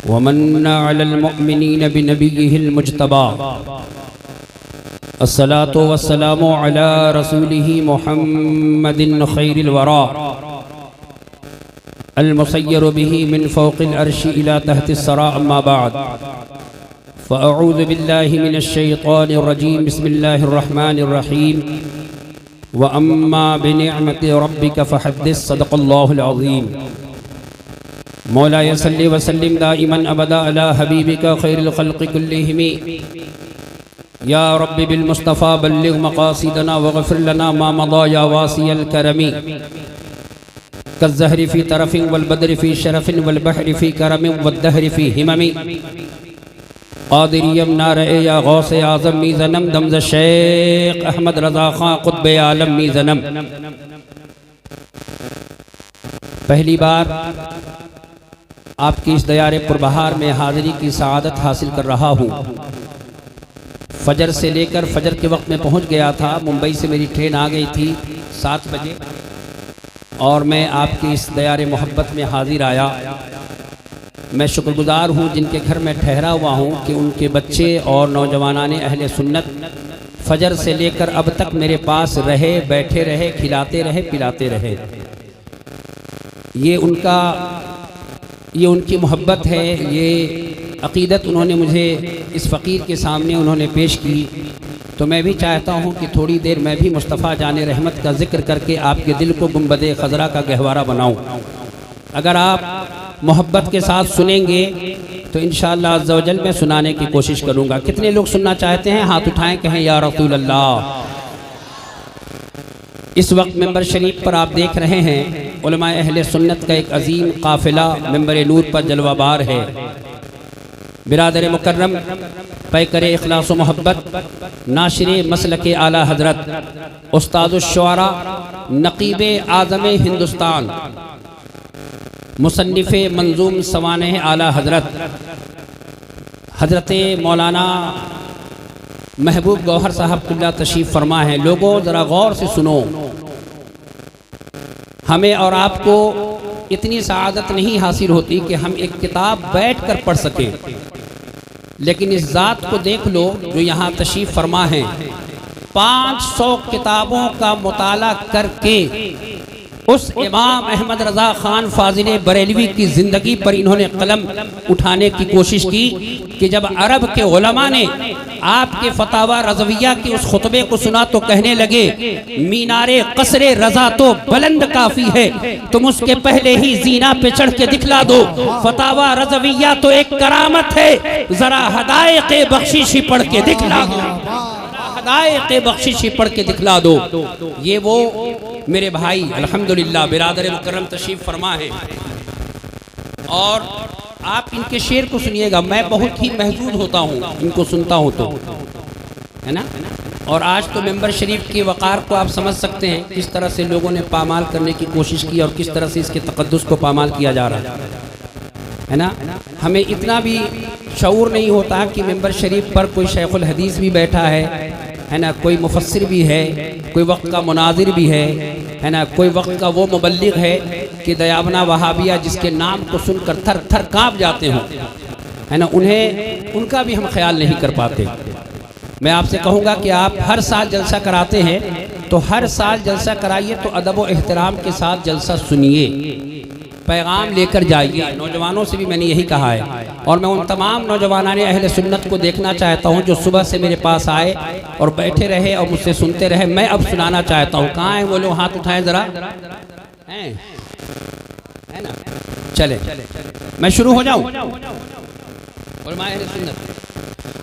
वमन्ना अलल मुअमिनीन बिनबिय्यिहिल मुज्तबा अस्सलातु वस्सलामु अला रसूलिहि मुहम्मदिन खैरिल वरा अल मुसय्यरु बिही मिन फौक़िल अर्शि इला तहतिस सरा अम्मा बाद फ़अऊज़ु बिल्लाहि मिनश शैतानिर रजीम बिस्मिल्लाहिर रहमानिर रहीम व अम्मा बिनिअमति रब्बिका फ़हद्दिस सदक़ल्लाहुल अज़ीम। मौलाया सल्लि व सल्लिम दाइमन अबदा अला हबीबिका खैरिल खल्क़ि कुल्लिहिम या रब्बि बिल मुस्तफ़ा बल्लिग़ मक़ासिदना वग़फ़िर लना मा मदा या वासियल करमी कज़्ज़हरि फ़ी तरफ़िन वल बद्रि फ़ी शरफ़िन वल बहरि फ़ी करमिन वद्दहरि फ़ी हिममी क़ादिरियम नारे या गौसे आज़म मीज़नम दमज़ शेख अहमद रज़ा ख़ां क़ुत्बे आलम मीज़नम। पहली बार आपकी इस दयारे पुरबहार में हाज़िरी की सआदत हासिल कर रहा हूँ। फजर से लेकर फजर के वक्त में पहुँच गया था। मुंबई से मेरी ट्रेन आ गई थी 7 बजे और मैं आपकी इस दयारे मोहब्बत में हाजिर आया। मैं शुक्रगुजार हूँ जिनके घर में ठहरा हुआ हूँ कि उनके बच्चे और नौजवानाने अहले सुन्नत फजर से लेकर अब तक मेरे पास रहे, बैठे रहे, खिलाते रहे, पिलाते रहे। ये उनकी मोहब्बत है, ये अक़ीदत उन्होंने मुझे इस फ़कीर के सामने उन्होंने पेश की। तो मैं भी चाहता हूँ कि थोड़ी देर मैं भी मुस्तफ़ा जाने रहमत का ज़िक्र करके आपके दिल को गुंबदे ख़ज़रा का गहवारा बनाऊँ। अगर आप मोहब्बत के साथ सुनेंगे तो इंशाअल्लाह अज़्ज़ा वजल मैं सुनाने की कोशिश करूँगा। कितने लोग सुनना चाहते हैं? हाथ उठाएं, कहें या रसूल अल्लाह। इस वक्त मेंबर शरीफ पर आप देख रहे हैं उलमाए अहले सुन्नत का एक अजीम काफ़िला मेंबर नूर पर जलवाबार है। बिरादर मुकर्रम पैकर इखलास व मोहब्बत नाशिरे मसलके आला हज़रत उस्तादुश शुअरा नक़ीबे आज़म हिंदुस्तान मुसन्निफ़े मंजूम सवाने आला हज़रत हज़रत मौलाना महबूब गौहर साहब क़िबला तशरीफ़ फरमा है। लोगों ज़रा गौर से सुनो, हमें और आपको इतनी सआदत नहीं हासिल होती कि हम एक किताब बैठ कर पढ़ सकें, लेकिन इस ज़ात को देख लो जो यहाँ तशरीफ़ फरमा है। 500 किताबों का मुताला करके उस इमाम अहमद रज़ा ख़ान फ़ाज़िल बरेलवी की ज़िंदगी पर इन्होंने कलम उठाने की कोशिश की कि जब अरब के उलमा ने आपके फतावा रज़विया के उस खुतबे को सुना तो कहने लगे मीनारे क़स्रे रज़ा तो बुलंद काफ़ी है, तुम उसके पहले ही ज़ीना पे चढ़ के दिखला दो। फतावा रज़विया तो एक करामत है, ज़रा हदायक़े बख्शिशी पढ़ के दिखला दो, हदायक़े बख्शिशी पढ़ के दिखला दो। ये वो मेरे भाई अल्हम्दुलिल्लाह बिरादर मुकर्रम तशरीफ़ फरमा है और आप इनके शेर को सुनिएगा। मैं बहुत ही महजूज होता हूँ इनको सुनता हूँ तो, है ना। और आज तो मेंबर शरीफ के वक़ार को आप समझ सकते हैं किस तरह से लोगों ने पामाल करने की कोशिश की और किस तरह से इसके तक़द्दुस को पामाल किया जा रहा है ना। हमें इतना भी शऊर नहीं होता कि मेंबर शरीफ पर कोई शेखुल हदीस भी बैठा है ना, कोई मुफस्सिर भी है, कोई वक्त का मुनाजिर भी है ना, कोई वक्त का वो मुबल्लिग है कि दयाबना वहाबिया जिसके नाम को सुनकर थर थर काँप जाते हों, है ना, उनका भी हम ख्याल नहीं कर पाते। मैं आपसे कहूँगा कि आप हर साल जलसा कराते हैं तो हर साल जलसा कराइए तो अदब व एहतराम के साथ जलसा सुनिए, पैगाम लेकर जाइए। नौजवानों से भी मैंने यही कहा है और मैं उन तमाम नौजवानाने अहले सुन्नत को देखना चाहता हूँ जो सुबह से मेरे पास आए और बैठे रहे और मुझसे सुनते रहे। मैं अब सुनाना चाहता हूँ। कहाँ हैं वो लोग? हाथ उठाएं ज़रा, है ना। चले मैं शुरू हो जाऊँ। उलमाए अहले सुन्नत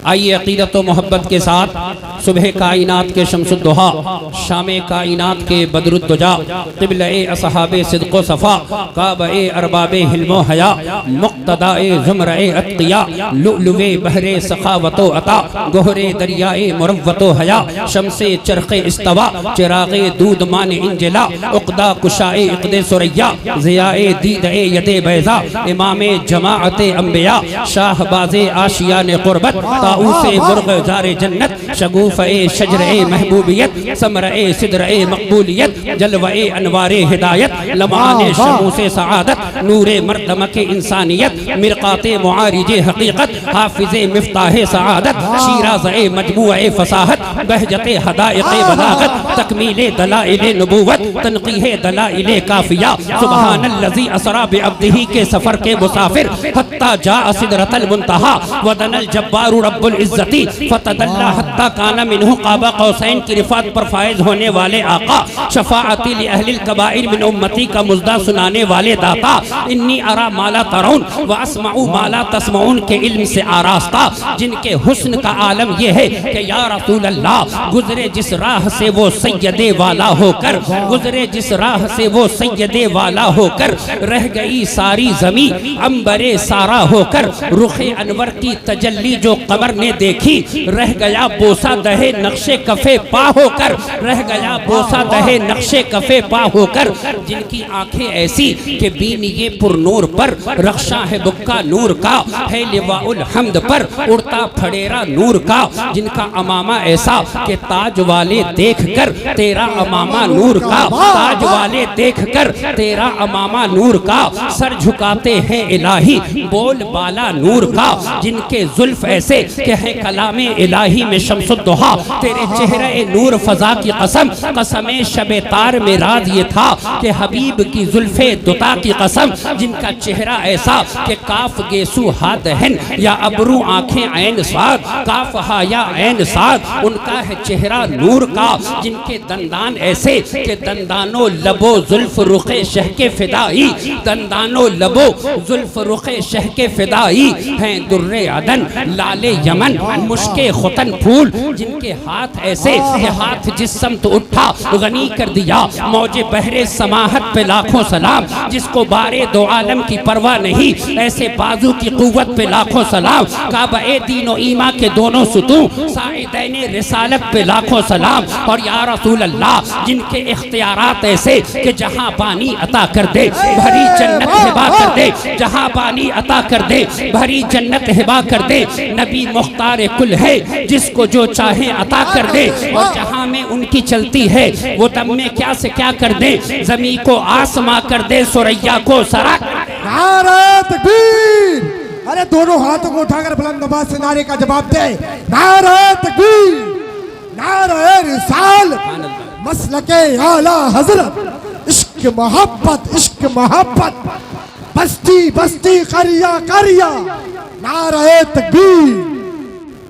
आइए अक़ीदत व मोहब्बत के साथ सुबह कायनात के शम्सुद्दुहा, शामे कायनात के बदरुद्दुजा, क़िबले असहाबे सिद्क़ो सफ़ा, काबे अरबाबे हिल्मो हया, मुक़्तदाए ज़ुमरे अत्क़िया, लुलुवे बहरे सखावतो अता, गोहरे दरियाए मुरव्वतो हया, शम्से चरख़े इस्तवा, चिराग़े दूध माने इंजला, उक़दा कुशाए इक़दे सुरैया, ज़ियाए दीदे यदे बैज़ा, इमामे जमाअते अंबिया, शाहबाज़े आशियाने क़ुर्बत, ताऊसे बुर्ग़-ज़ारे जन्नत, शगूफ़े शजरे महबूबियत, समरे सिदरे मकबूलियत, जलवे अनवारे हिदायत, लम्हाने शमूसे सआदत, नूरे मर्दमके इंसानियत, मिरक़ाते मुआरिजे हक़ीक़त, हाफ़िज़े मिफ़्ताहे सआदत, शीराज़े मजमूए फ़साहत, बहजते हदाइक़े बलागत, तकमीले दलाइले नबूवत, तनक़ीहे दलाइले काफ़िया, सुब्हानल्लज़ी असरा बिअब्दिही के सफ़र के मुसाफिर, हत्ता जाअ सिदरतल मुंतहा, वदनल जब्बारु रब्बुल इज़्ज़ती, फ़तदल्ला हत्ता काना मिन्हु क़ाबा क़ौसैन की रिफ़ात पर फ़ाइज़ होने वाले आका, शफ़ाअती लि अहलिल कबाइर मिन उम्मती का मुज़्दा सुनाने वाले दाता, इन्नी अरा माला तरौन व अस्माउ माला तस्माउन के इल्म से आरास्ता, जिनके हुस्न का आलम यह है कि या रसूल अल्लाह, गुजरे जिस राह से वो सैयदे वाला होकर, गुजरे जिस राह से वो सैयदे वाला होकर, रह गई सारी ज़मी अंबरे सारा होकर, रुखे अनवर की तजल्ली जो कमर ने देखी, रह गया बोसा दहे नक्शे कफे पा होकर, रह गया बोसा दहे नक्शे कफे पा होकर, जिनकी आंखें ऐसी कि बीन ये पुरनूर पर रक्षा है बुक्का नूर का, है लिवाउल हम्द पर उड़ता फड़ेरा नूर का, जिनका अमामा ऐसा कि ताज वाले देख कर तेरा अमामा नूर का, ताज वाले देख कर तेरा अमामा नूर का, सर झुकाते हैं इलाही बोल बाला नूर का, जिनके जुल्फ ऐसे कि है कलामे इलाही में शम्सुद्दुहा, तेरे चेहरे नूर फजा की कसम, कसमे शबे तार में राज ये था कि हबीब की जुल्फे दुता की कसम, जिनका चेहरा ऐसा कि काफ गेसू हाथ हन या अबरू आंखें ऐन साद, काफ हा या ऐन साद, उनका है चेहरा नूर का, जिनके दंदान ऐसे कि दंदानो लबो जुल्फ रुखे शह के फिदाई, दंदानो लबो जुल्फ रुखे शह के फिदाई, हैं दुर्रे अदन लाले यमन मुश्के खुतन फूल, जिनके हाथ ऐसे कि हाथ जिस समत उठा गनी कर दिया मौजे बहरे समाहत पे लाखों सलाम, जिसको बारे दो आलम की परवाह नहीं, ऐसे बाजू की कुव्वत पे लाखों सलाम, काबा-ए दीनो ईमा के दोनों सुतूं साइदैने रिसालत पे लाखों सलाम, और या रसूल अल्लाह, जिनके इख्तियारात ऐसे कि जहां पानी अता कर दे भरी जन्नत हिबा कर दे, जहां पानी अता कर दे भरी जन्नत हिबा कर दे, नबी मुख्तार कुल है जिसको जो चाहे अता कर दे, और जहां में उनकी चलती है वो दम में क्या से क्या कर दे, जमी को आसमां कर दे सुरैया को सरा। नारे तकबीर, अरे दोनों हाथों को उठाकर बुलंद आवाज से नारे का जवाब दे, नारे तकबीर, नारे रिसाल, मसलके आला हजरत, इश्क मोहब्बत, बस्ती बस्ती करिया करिया, नारे तकबीर।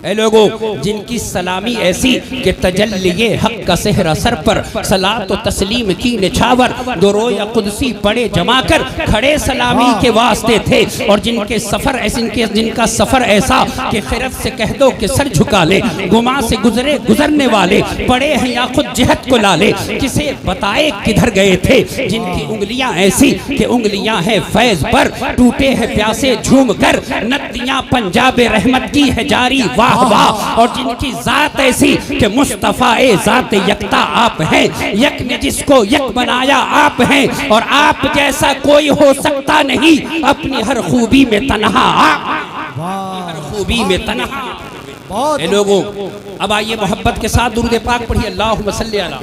ऐ लोगों, जिनकी सलामी ऐसी कि तजल्लिए हक का सेहरा सर पर, सलात व तस्लीम की निछावर, दो रोया कुदसी पड़े जमा कर, खड़े सलामी के वास्ते थे, और जिनके सफर ऐसे जिनका सफर ऐसा कि खिरत से कह दो कि सर झुका ले, गुमा से गुजरे गुजरने वाले पड़े हैं या खुद जिहत को लाले, किसे बताए किधर गए थे, जिनकी उंगलियां ऐसी कि उंगलियां हैं फैज पर, टूटे हैं प्यासे झूम कर, नदियां पंजाब रहमत की है जारी वाह वाह, और जिनकी जात ऐसी कि मुस्तफा ए जात यकता आप हैं, यक ने जिसको यक बनाया आप हैं, और आप जैसा कोई हो सकता नहीं, अपनी हर खूबी में तन्हा आप, हर खूबी में तन्हा। ए लोगों, अब आइए मोहब्बत के साथ दुरूद पाक पढ़िए, अल्लाहुम्मा सल्ली अला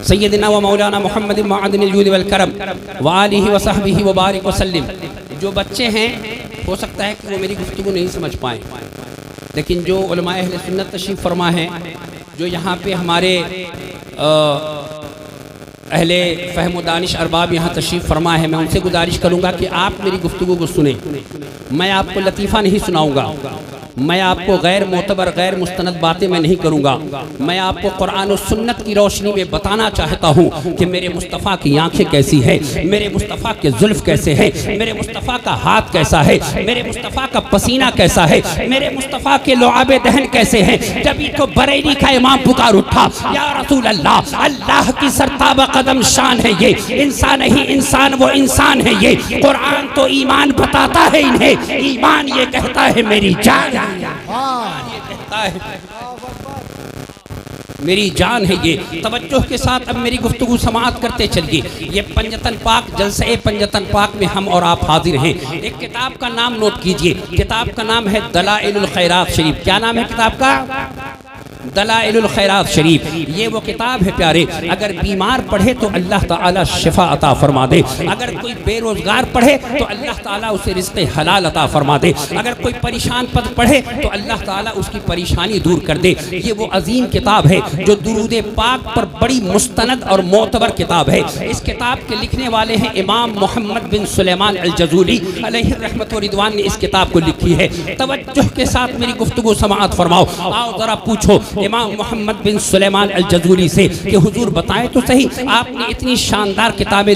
सय्यदिना व मौलाना मुहम्मद मअदनिल जूद वल करम व आलिहि व सहबिहि व बारिक व सल्लिम। जो बच्चे हैं हो सकता है कि वो मेरी गुफ्तगू नहीं समझ पाएँ, लेकिन जो उलमाए अहले सुन्नत तशरीफ़ फरमा हैं, जो यहाँ पे हमारे अहले फ़हम व दानिश अरबाब यहाँ तशरीफ़ फरमा है, मैं उनसे गुजारिश करूँगा कि आप मेरी गुफ्तगू को सुने। मैं आपको लतीफ़ा नहीं सुनाऊँगा, मैं आपको गैर मोतबर गैर मुस्तनद बातें मैं नहीं करूँगा, मैं आपको कुरान और सुन्नत की रोशनी में बताना चाहता हूँ कि मेरे मुस्तफ़ा की आंखें कैसी है, मेरे मुस्तफ़ा के जुल्फ़ कैसे हैं, मेरे मुस्तफ़ा का हाथ कैसा है, मेरे मुस्तफ़ा का पसीना कैसा है, मेरे मुस्तफ़ा के लुआबे दहन कैसे हैं। जभी तो बरेली का इमाम पुकार उठा, या रसूल अल्लाह, अल्लाह की सरताबा कदम शान है ये, इंसान ही इंसान वो इंसान है ये, कुरान तो ईमान बताता है इन्हें, ईमान ये कहता है मेरी जान, ये कहता है। मेरी जान है ये। तवज्जो के साथ अब मेरी गुफ्तगू समाअत करते चलिए। ये पंजतन पाक जलसे पंजतन पाक में हम और आप हाजिर हैं। एक किताब का नाम नोट कीजिए, किताब का नाम है दलाइलुल खैरात शरीफ। क्या नाम है किताब का? दलाइलुल खैरात शरीफ। ये वो किताब है प्यारे, अगर बीमार पढ़े तो अल्लाह ताला शिफा अता फरमा दे, अगर कोई बेरोजगार पढ़े तो अल्लाह ताला उसे रिज़्क़े हलाल अता फरमा दे, अगर कोई परेशान पद पढ़े तो अल्लाह ताला उसकी परेशानी दूर कर दे। ये वो अजीम किताब है जो दुरूद पाक पर बड़ी मुस्तनद और मोतबर किताब है। इस किताब के लिखने वाले हैं इमाम मोहम्मद बिन सुलेमान अल जज़ूली अलैहि रहमत व रिदवान ने इस किताब को लिखी है। तवज्जो के साथ मेरी गुफ्तगू समाअत फरमाओ। आओ जरा पूछो इमाम मोहम्मद बिन सुलेमान अल जज़ूली से कि हुजूर बताएं तो सही, आपने इतनी शानदार किताब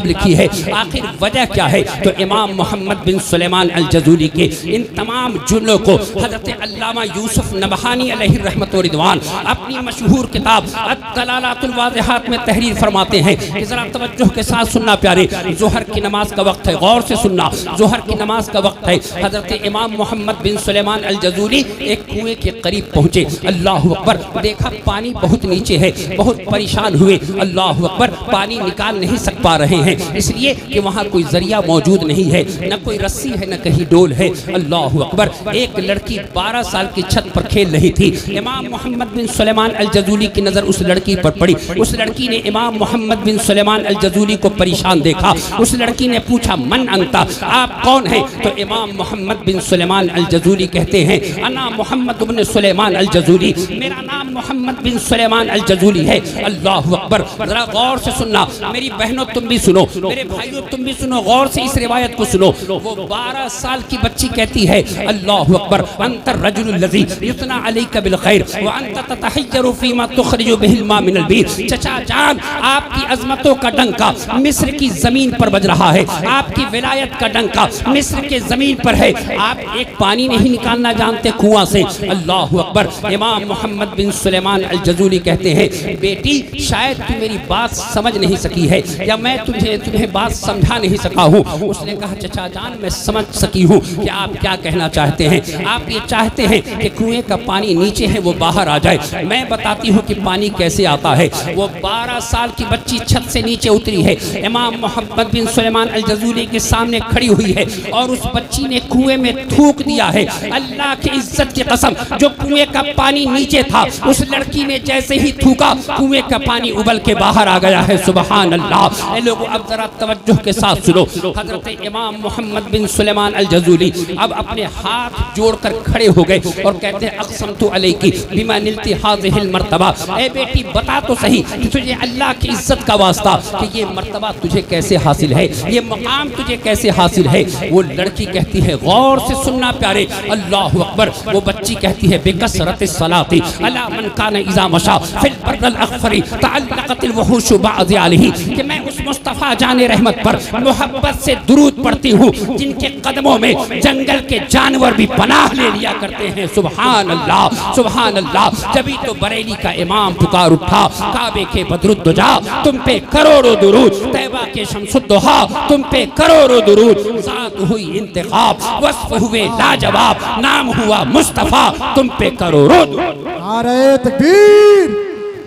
लिखी है, आखिर वजह क्या है? तो इमाम मोहम्मद बिन सुलेमान अल जज़ूली के इन तमाम जुमलों को हज़रत अल्लामा यूसुफ नबहानी अलैहि रहमत व रिदवान अपनी मशहूर किताब अद-दलालातुल वाज़िहात में तहरीर फरमाते हैं कि जरा तवज्जो के साथ सुनना प्यारे। ज़ोहर की नमाज का वक्त है, गौर से सुनना। ज़ोहर की नमाज का वक्त है। हज़रत इमाम मोहम्मद बिन सुलेमान अल जज़ूली एक कुएं के करीब पहुँचे। अल्लाह अकबर, देखा पानी बहुत नीचे है, बहुत परेशान हुए। अल्लाह अकबर, पानी निकाल नहीं सक पा रहे हैं, इसलिए कि वहाँ कोई जरिया मौजूद नहीं है, न कोई रस्सी है, न कहीं डोल है। अल्लाह अकबर, एक लड़की 12 साल की छत पर खेल रही थी। इमाम मोहम्मद बिन सुलेमान अल जज़ूली की नज़र उस लड़की पर पड़ी। उस लड़की ने इमाम मोहम्मद बिन सुलेमान अल जज़ूली को परेशान देखा। उस लड़की ने पूछा, मन अंता, आप कौन हैं? तो इमाम मोहम्मद बिन सुलेमान अल जज़ूली कहते हैं, अना मोहम्मद बिन सुलेमान अल जज़ूली, मेरा नाम मोहम्मद बिन सुलेमान अल जज़ूली है। अल्लाह अकबर, जरा गौर से सुनना। मेरी बहनों तुम भी सुनो, मेरे भाइयों तुम भी सुनो, गौर से इस रिवायत को सुनो। वो 12 साल की बच्ची कहती है, अल्लाह अकबर, अंतर रजुलुल लज़ी युतना अलैका बिल खैर व अंत ततहय्यरु फीमा तुखरिजु बिहिल मा मिनल बीर। चचा जान, आपकी अजमतों का डंका मिस्र की जमीन पर बज रहा है, आपकी विलायत का डंका मिस्र के जमीन पर है। आप एक पानी नहीं निकालना जानते कुआं से। अल्लाह अकबर, इमाम मोहम्मद बिन सुलेमान अल जज़ूली कहते हैं, बेटी शायद तू मेरी बात समझ नहीं सकी है, या मैं तुम्हें बात समझा नहीं सका हूँ। उसने कहा, चचा जान मैं समझ सकी हूँ कि आप क्या कहना चाहते हैं। आप ये चाहते हैं कि कुएं का पानी नीचे है वो बाहर आ जाए। मैं बताती हूँ कि पानी कैसे आता है। वो 12 साल की बच्ची छत से नीचे उतरी है, इमाम मोहम्मद बिन सुलेमान अल जज़ूली के सामने खड़ी हुई है और उस बच्ची ने कुएं में थूक दिया है। अल्लाह की इज्जत की कसम, जो कुएं का पानी नीचे था, उस लड़की ने जैसे ही थूका, कुएं का पानी उबल के बाहर आ गया है। सुबहान अल्लाह। ए लोगों, अब जरा तवज्जो के साथ सुनो। हजरत इमाम मोहम्मद बिन सुलेमान अल जज़ूली अब अपने हाथ जोड़कर खड़े हो गए और कहते हैं, अक़समतु अलैकी बिमा निलती हाज़िहिल मर्तबा। ए बेटी बता तो सही कि तुझे अल्लाह की इज्जत का वास्ता कि ये मर्तबा तुझे कैसे हासिल है, ये मकाम तुझे कैसे हासिल है। वो लड़की कहती है, गौर से सुनना प्यारे, अल्लाह अकबर। वो बच्ची कहती है, बेकसरतिस सलाती अला मन कान इज़ा मशा फिल बर्रल अग़फ़री तअल्लक़तिल वहूशु बअज़यालिही, कि मैं उस मुस्तफ़ा जाने रहमत पर मोहब्बत से दुरूद पढ़ती हूँ जिनके कदमों में जंगल के जानवर भी पनाह ले लिया करते हैं। सुबहान अल्लाह, सुबहान अल्लाह। जभी तो बरेली का इमाम पुकार उठा, काबे के बदरुद्दुजा तुम पे करोड़ों दुरूद, तैबा के शम्सुद्दुहा तुम पे करोड़ों दुरूद। ज़ात हुई इंतखाब, वस्फ़ हुए लाजवाब, नाम हुआ मुस्तफ़ा तुम पे करोड़ों। नारे तकबीर,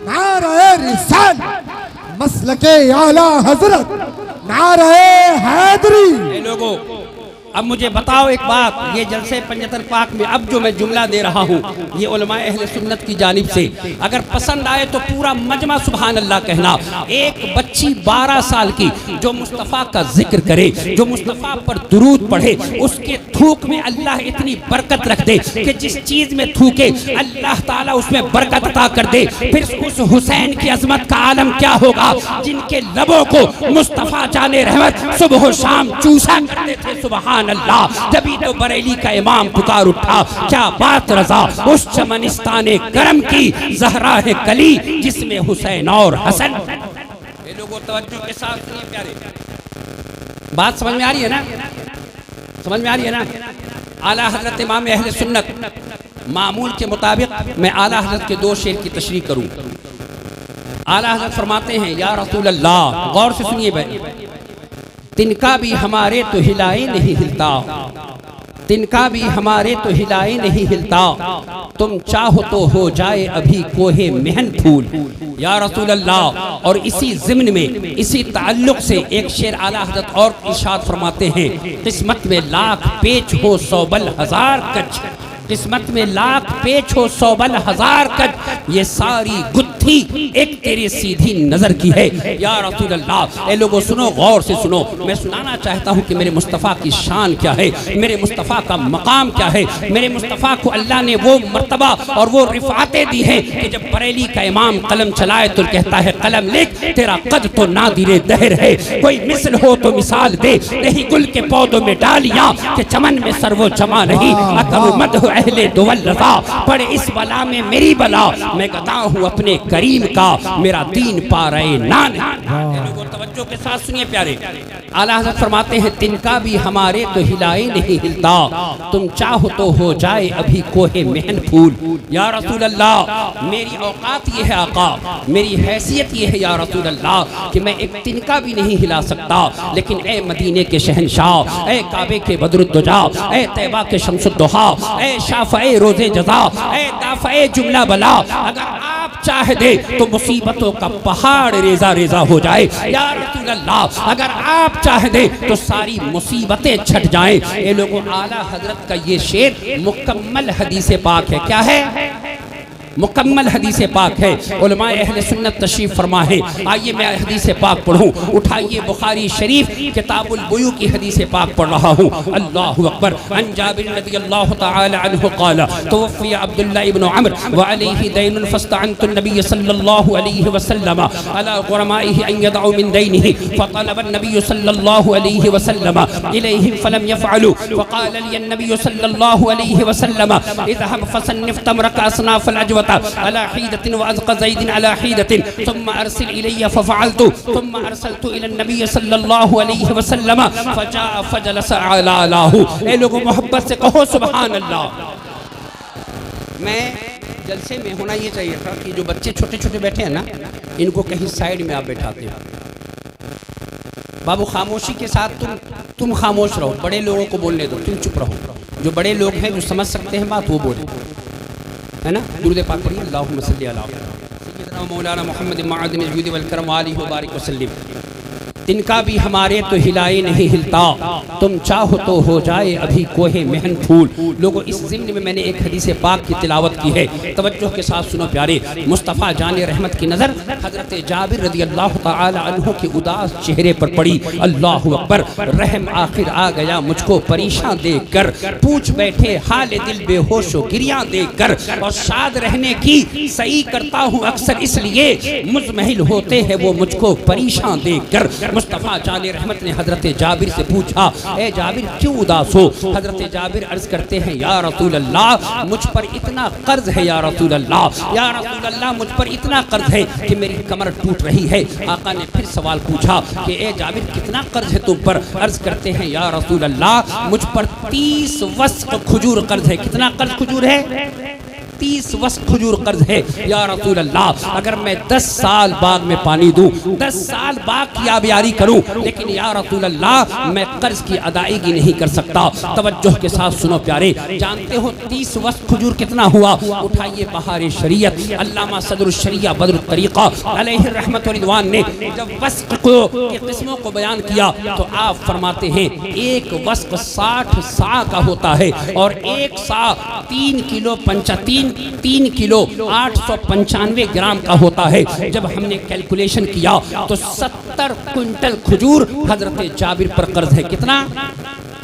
नारे रिसालत, मसलके आला हजरत, नारे हैदरी। लोगों, अब मुझे बताओ एक बात, ये जलसे पंजतन पाक में अब जो मैं जुमला दे रहा हूँ, ये उलमाए अहले सुन्नत की जानिब से, अगर पसंद आए तो पूरा मजमा सुभान अल्लाह कहना। एक बच्ची 12 साल की जो मुस्तफ़ा का जिक्र करे, जो मुस्तफ़ा पर दुरूद पढ़े, उसके थूक में अल्लाह इतनी बरकत रख दे कि जिस चीज़ में थूके अल्लाह ताला उसमें बरकत अता कर दे। फिर उस हुसैन की अजमत का आलम क्या होगा जिनके लबों को मुस्तफ़ा जाने रहमत सुबह शाम चूसा करते थे। सुभान अल्लाह। जभी तो बरेली का इमाम पुकार उठा, क्या बात रजा उस चमनिस्ताने करम की, ज़हरा है कली जिसमें हुसैन और हसन। ये लोगों तवज्जो के साथ सुनिए प्यारे, बात समझ में आ रही है ना? समझ में आ रही है ना? आला हजरत इमाम अहले सुन्नत मामूल के मुताबिक मैं आला हजरत के 2 शेर की तशरीह करूं। आला हजरत फरमाते हैं, या रसूल अल्लाह, गौर से सुनिए भाई, तिनका भी हमारे तो हिलाए नहीं हिलता, तिनका भी हमारे तो हिलाए नहीं हिलता, तुम चाहो तो हो जाए अभी कोहे मेहन फूल। या रसूल अल्लाह। और इसी ज़िम्न में इसी ताल्लुक से एक शेर आला हज़रत और इरशाद फरमाते हैं, किस्मत में लाख पेच हो सौबल हजार कच, किस्मत में लाख पेच हो सौबल हजार कच, ये सारी गुत्थी एक तेरी सीधी नजर की है। या रसूल अल्लाह। ए लोगों सुनो, गौर से सुनो, मैं सुनाना चाहता हूँ कि मेरे मुस्तफ़ा की शान क्या है, मेरे मुस्तफ़ा का मकाम क्या है। मेरे मुस्तफ़ा को अल्लाह ने वो मर्तबा और वो रिफ़ातें दी है कि जब बरेली का इमाम कलम चलाए तो कहता है कलम लिख, तेरा कद तो नादिरे दहर है, कोई मिसल हो तो मिसाल दे, नहीं गुल के पौधों में डालियां कि चमन में सरवो जमा नहीं, अकब मद अहले दुवल रज़ा, पड़े इस बला में मेरी बला, मैं गदा हूँ अपने करीम का, मेरा दीन पा रहे नान। लोगों तवज्जो के साथ सुनिए प्यारे, आला हज़रत फरमाते हैं, तिनका भी हमारे तो हिलाए नहीं हिलता, तुम चाहो तो हो जाए अभी कोहे मेहन फूल। या रसूल अल्लाह। मेरी औकात ये है आका, मेरी हैसियत ये है या रसूल अल्लाह कि मैं एक तिनका भी नहीं हिला सकता, लेकिन ए मदीने के शहनशाह, ए काबे के बदरुद्दुजा, ए तैबा के शम्सुद्दुहा, ए शाफ़ए रोज़े जज़ा, ए दाफ़ए जुमला बला, अगर आप चाह दे तो मुसीबतों का पहाड़ रेजा रेजा हो जाए। या रसूल अल्लाह। अगर आप चाह दे तो सारी मुसीबतें छट जाएं। ये लोगों आला हजरत का ये शेर मुकम्मल हदीस पाक है। क्या है? मुकम्मल हदीस पाक है। उलमाए अहले सुन्नत तशरीफ फरमा है। आइए मैं हदीस पाक पढ़ूं। उठाइए बुखारी शरीफ किताबुल बुयू की हदीस पाक पढ़ रहा हूँ। अल्लाहु अकबर। अन जाबिर रज़ियल्लाहु तआला अन्हु क़ाल तवफ़्फ़िय अब्दुल्लाह इब्न अम्र व अलैहि दैनुन फ़स्तअनतु नबी सल्लल्लाहु अलैहि वसल्लम अला ग़ुरमाइहि अन यदअू मिन दैनिहि फ़तलब नबी सल्लल्लाहु अलैहि वसल्लम इलैहिम फलम यफ़अलू फ़क़ाल लिय नबी सल्लल्लाहु अलैहि वसल्लम इज़हब फ़सन्निफ़ तमरक असनाफ़ल अजवत अला हीदतिन व अज़क़ ज़ैदिन अला हीदतिन सुम्मा अरसिल इलैया फ़फ़अलतु सुम्मा अरसलतु इला नबी सल्लल्लाहु अलैहि वसल्लम फ़जाअ फ़जलस अला लाहु। ए लोगों मोहब्बत से कहो सुभान अल्लाह। मैं जलसे में होना ये चाहिए था कि जो बच्चे छोटे छोटे बैठे हैं ना, इनको कहीं साइड में आप बैठाते हैं। बाबू खामोशी के साथ तुम खामोश रहो, बड़े लोगों को बोलने दो, तुम चुप रहो। जो बड़े लोग हैं जो समझ सकते हैं बात वो बोले, है ना। दुरूद पाक पढ़िए। अल्लाहुम्मा सल्ली अला सय्यिदना मौलाना मुहम्मद माअदिनिल जुद वल करम वालिहि व बारिक वसल्लिम। तिनका भी हमारे तो हिलाए नहीं हिलता, तुम चाहो तो हो जाए अभी कोहे मेहन फूल। लोगों इस ज़िम्न में मैंने एक हदीस पाक की तिलावत की है, तवज्जो के साथ सुनो प्यारे। मुस्तफ़ा जाने रहमत की नज़र हज़रत जाबिर रज़ियल्लाहु तआला अन्हु के उदास चेहरे पर पड़ी। अल्लाहु अकबर। रहम आखिर आ गया मुझको परेशान देख कर, पूछ बैठे हाल दिल बेहोशो गिरियाँ देख कर, और शाद रहने की सही करता हूँ अक्सर इसलिए मुज़महिल होते हैं वो मुझको परेशान देख कर। मुस्तफ़ा जाने रहमत ने हज़रत जाबिर से पूछा, ए जाबिर क्यों उदास हो? हज़रत जाबिर अर्ज़ करते हैं, या रसूल अल्लाह मुझ पर इतना कर्ज है, या रसूल अल्लाह, या रसूल अल्लाह मुझ पर इतना कर्ज है कि मेरी कमर टूट रही है। आका ने फिर सवाल पूछा कि ए जाबिर कितना कर्ज है तुम पर? अर्ज़ करते हैं, या रसूल अल्लाह मुझ पर 30 वस्क़ खजूर कर्ज है। कितना कर्ज खजूर है? 30 वस्क़ खजूर कर्ज है। या रसूल अल्लाह अगर मैं 10 साल बाग में पानी दूं, 10 साल बाग की आबियारी करूं, लेकिन या रसूल अल्लाह मैं कर्ज की अदायगी नहीं कर सकता। तवज्जो के साथ सुनो प्यारे, जानते हो 30 वस्क़ खजूर कितना हुआ? उठाइए बहार शरीयत अल्लामा सदरुल शरिया बदरुत तरीक़ा अलैहि रहमत व रिदवान ने जब वस्क़ की किस्मों को बयान किया तो आप फरमाते हैं एक वस्क़ 60 सा का होता है, और एक सा 3 किलो 3 किलो 895 ग्राम का होता है। जब हमने कैलकुलेशन किया तो 70 क्विंटल खजूर हजरत जाबिर पर कर्ज है। कितना?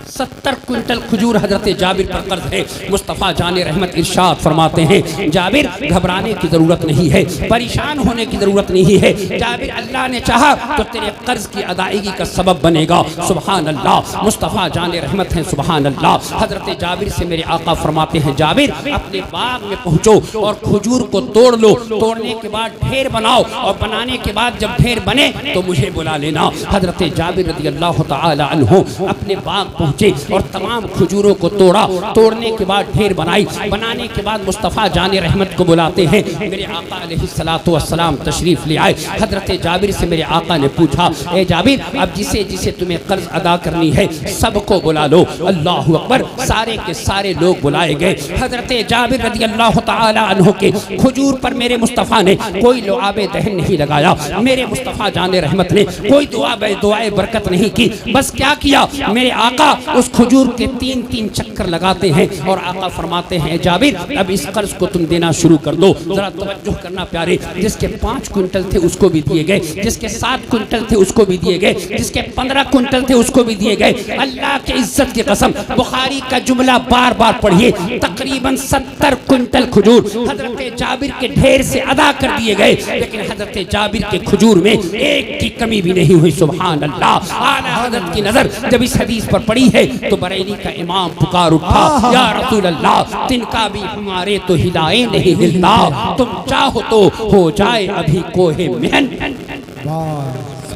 70 क्विंटल खजूर हजरत जाबिर पर कर्ज है। मुस्तफ़ा जाने रहमत इरशाद फरमाते हैं, जाबिर घबराने की ज़रूरत नहीं है, परेशान होने की ज़रूरत नहीं है। जाबिर अल्लाह ने चाहा तो तेरे कर्ज की अदायगी का सबब बनेगा। सुभान अल्लाह। मुस्तफ़ा जाने रहमत हैं, सुभान अल्लाह। हजरत जाबिर से मेरे आका फरमाते हैं, जाबिर अपने बाग में पहुँचो और खजूर को तोड़ लो, तोड़ने के बाद ढेर बनाओ, और बनाने के बाद जब ढेर बने तो मुझे बुला लेना। हजरत जाबिर रज़ियल्लाहु तआला अन्हु अपने बाग पहुँचे। पहुँचे और तमाम खजूरों को तोड़ा। तोड़ने के बाद ढेर बनाई। बनाने के बाद मुस्तफ़ा जान रहमत को बुलाते हैं। मेरे आका अलैहिस्सलातु वस्सलाम तशरीफ़ ले आए। हज़रत जाबिर से मेरे आका ने पूछा, ए जाबिर, अब जिसे जिसे तुम्हें कर्ज अदा करनी है सबको बुला लो। अल्लाह अकबर। सारे के सारे लोग बुलाए गए। हज़रत जाबिर रज़ी अल्लाह तआला अन्हु के खजूर पर मेरे मुस्तफ़ा ने कोई लुआबे दहन नहीं लगाया। मेरे मुस्तफ़ा जान रहमत ने कोई दुआए बरकत नहीं की। बस क्या किया, मेरे आका उस खजूर के 3-3 चक्कर लगाते हैं और आका फरमाते हैं, जाबिर अब इस कर्ज को तुम देना शुरू कर दो। जरा तवज्जो करना प्यारे। जिसके 5 क्विंटल थे उसको भी दिए गए, जिसके 7 क्विंटल थे उसको भी दिए गए, जिसके 15 क्विंटल थे उसको भी दिए गए। अल्लाह के इज्जत की कसम, बुखारी का जुमला बार बार पढ़िए, तकरीबन 70 क्विंटल खजूर हजरत जाबिर के ढेर से अदा कर दिए गए। लेकिन हजरत जाबिर के खजूर में एक की कमी भी नहीं हुई। सुभान अल्लाह। आला हजरत की नजर जब इस हदीस पर पड़ी है तो बरेली का इमाम पुकार उठा, या रसूल अल्लाह, तिनका भी हमारे तो हिलाए नहीं हिलता, तुम चाहो तो हो जाए अभी कोहे मेहन।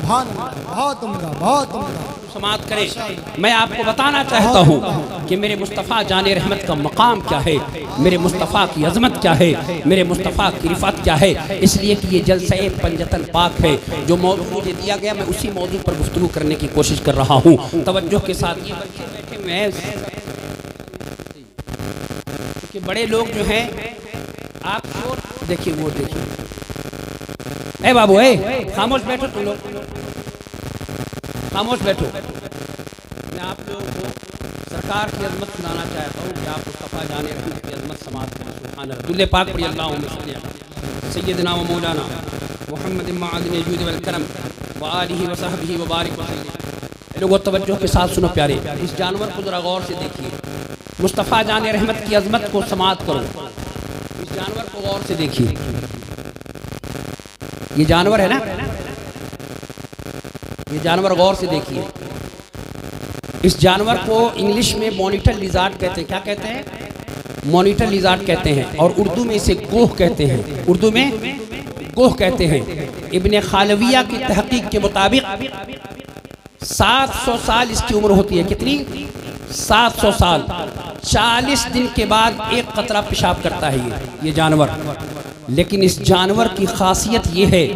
बहुत उम्दा, बहुत उम्दा। समात करें। मैं आपको बताना चाहता हूँ कि मेरे मुस्तफ़ा जाने रहमत का मकाम क्या है, मेरे मुस्तफ़ा की अजमत क्या है, मेरे मुस्तफ़ा की रिफ़त क्या है। इसलिए कि ये जलसे पंजतन पाक है। जो मौजू मुझे दिया गया मैं उसी मौजू पर गुफ्तगू करने की कोशिश कर रहा हूँ। तवज्जो के साथ ये बच्चे बैठे हुए हैं कि बड़े लोग जो हैं, आप देखिए, वो देखिए, ए बाबू, ए खामोश बैठो, तुम लोग खामोश बैठो। मैं आप लोगों को सरकार की अजमत सुनाना चाहता हूँ कि आप मुस्तफ़ा जाने रहमत की अजमत समात करें। सुभान अल्लाह। दुल्ले पाक पढ़िए, अल्लाहुम्मा सय्यदना व मौलाना मुहम्मद माअदिन जूद वल करम व आलिहि व सहबिहि व बारिक वसल्लम। लोगों तवज्जो के साथ सुनो प्यारे, इस जानवर को जरा गौर से देखिए। मुस्तफ़ा जाने रहमत की अजमत को समात करो। इस जानवर को गौर से देखिए। ये जानवर है ना, ये जानवर गौर से देखिए। इस जानवर को इंग्लिश में मॉनिटर लिजार्ड कहते हैं। क्या कहते हैं? मॉनिटर लिजार्ड कहते हैं। और उर्दू में इसे गोह कहते हैं। उर्दू में गोह कहते हैं। इब्ने खालविया की तहकीक के मुताबिक 700 साल इसकी उम्र होती है। कितनी? 700 साल। 40 दिन के बाद एक कतरा पेशाब करता है ये जानवर। लेकिन इस जानवर की खासियत ये है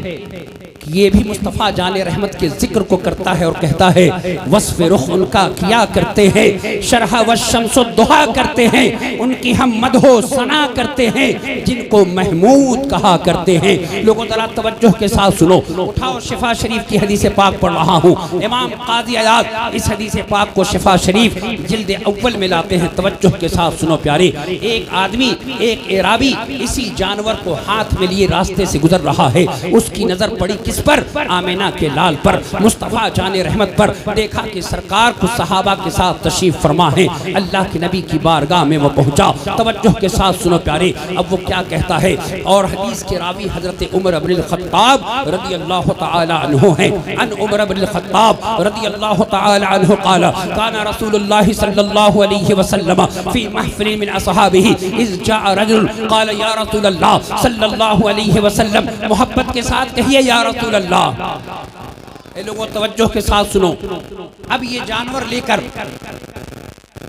कि ये भी मुस्तफ़ा जाने रहमत के जिक्र को करता है और कहता है, वस्फ़ रुख उनका किया करते हैं, शरह व शम्सो दुहा करते हैं, उनकी हम मदहो सना करते हैं, जिनको महमूद कहा करते हैं। लोगों जरा तवज्जो के साथ सुनो। उठाओ, शिफा शरीफ की हदीस पाक पढ़ रहा हूँ। इमाम काजी अयाद इस हदीस पाक को शिफा शरीफ जिल्द अव्वल में लाते हैं। तवज्जो के साथ सुनो प्यारे। एक आदमी, एक एराबी इसी जानवर को हाथ में लिए रास्ते से गुजर रहा है। उसकी नजर पड़ी किस पर? आमिना के लाल पर, मुस्तफ़ा जाने रहमत पर। देखा कि सरकार को सहाबा के साथ तशरीफ फरमा है। अल्लाह के नबी की बारगाह में वो पहुंचा। तवज्जो के साथ सुनो प्यारे। अब वो क्या कहता है? और हदीस के रावी हजरत उमर इब्नुल खत्ताब रज़ी अल्लाह तआला अन्हु हैं। अन उमर इब्नुल खत्ताब रज़ी अल्लाह तआला अन्हु क़ाल काना रसूलुल्लाह सल्लल्लाहु अलैहि वसल्लम फी महफ़िल मिन असहाबिही इज़ जाअ रजुल क़ाल या रसूलल्लाह सल्लल्लाहु अलैहि वसल्लम। मोहब्बत के साथ कहिए, या रसूल अल्लाह। ए लोगों तवज्जो के साथ सुनो। अब ये जानवर लेकर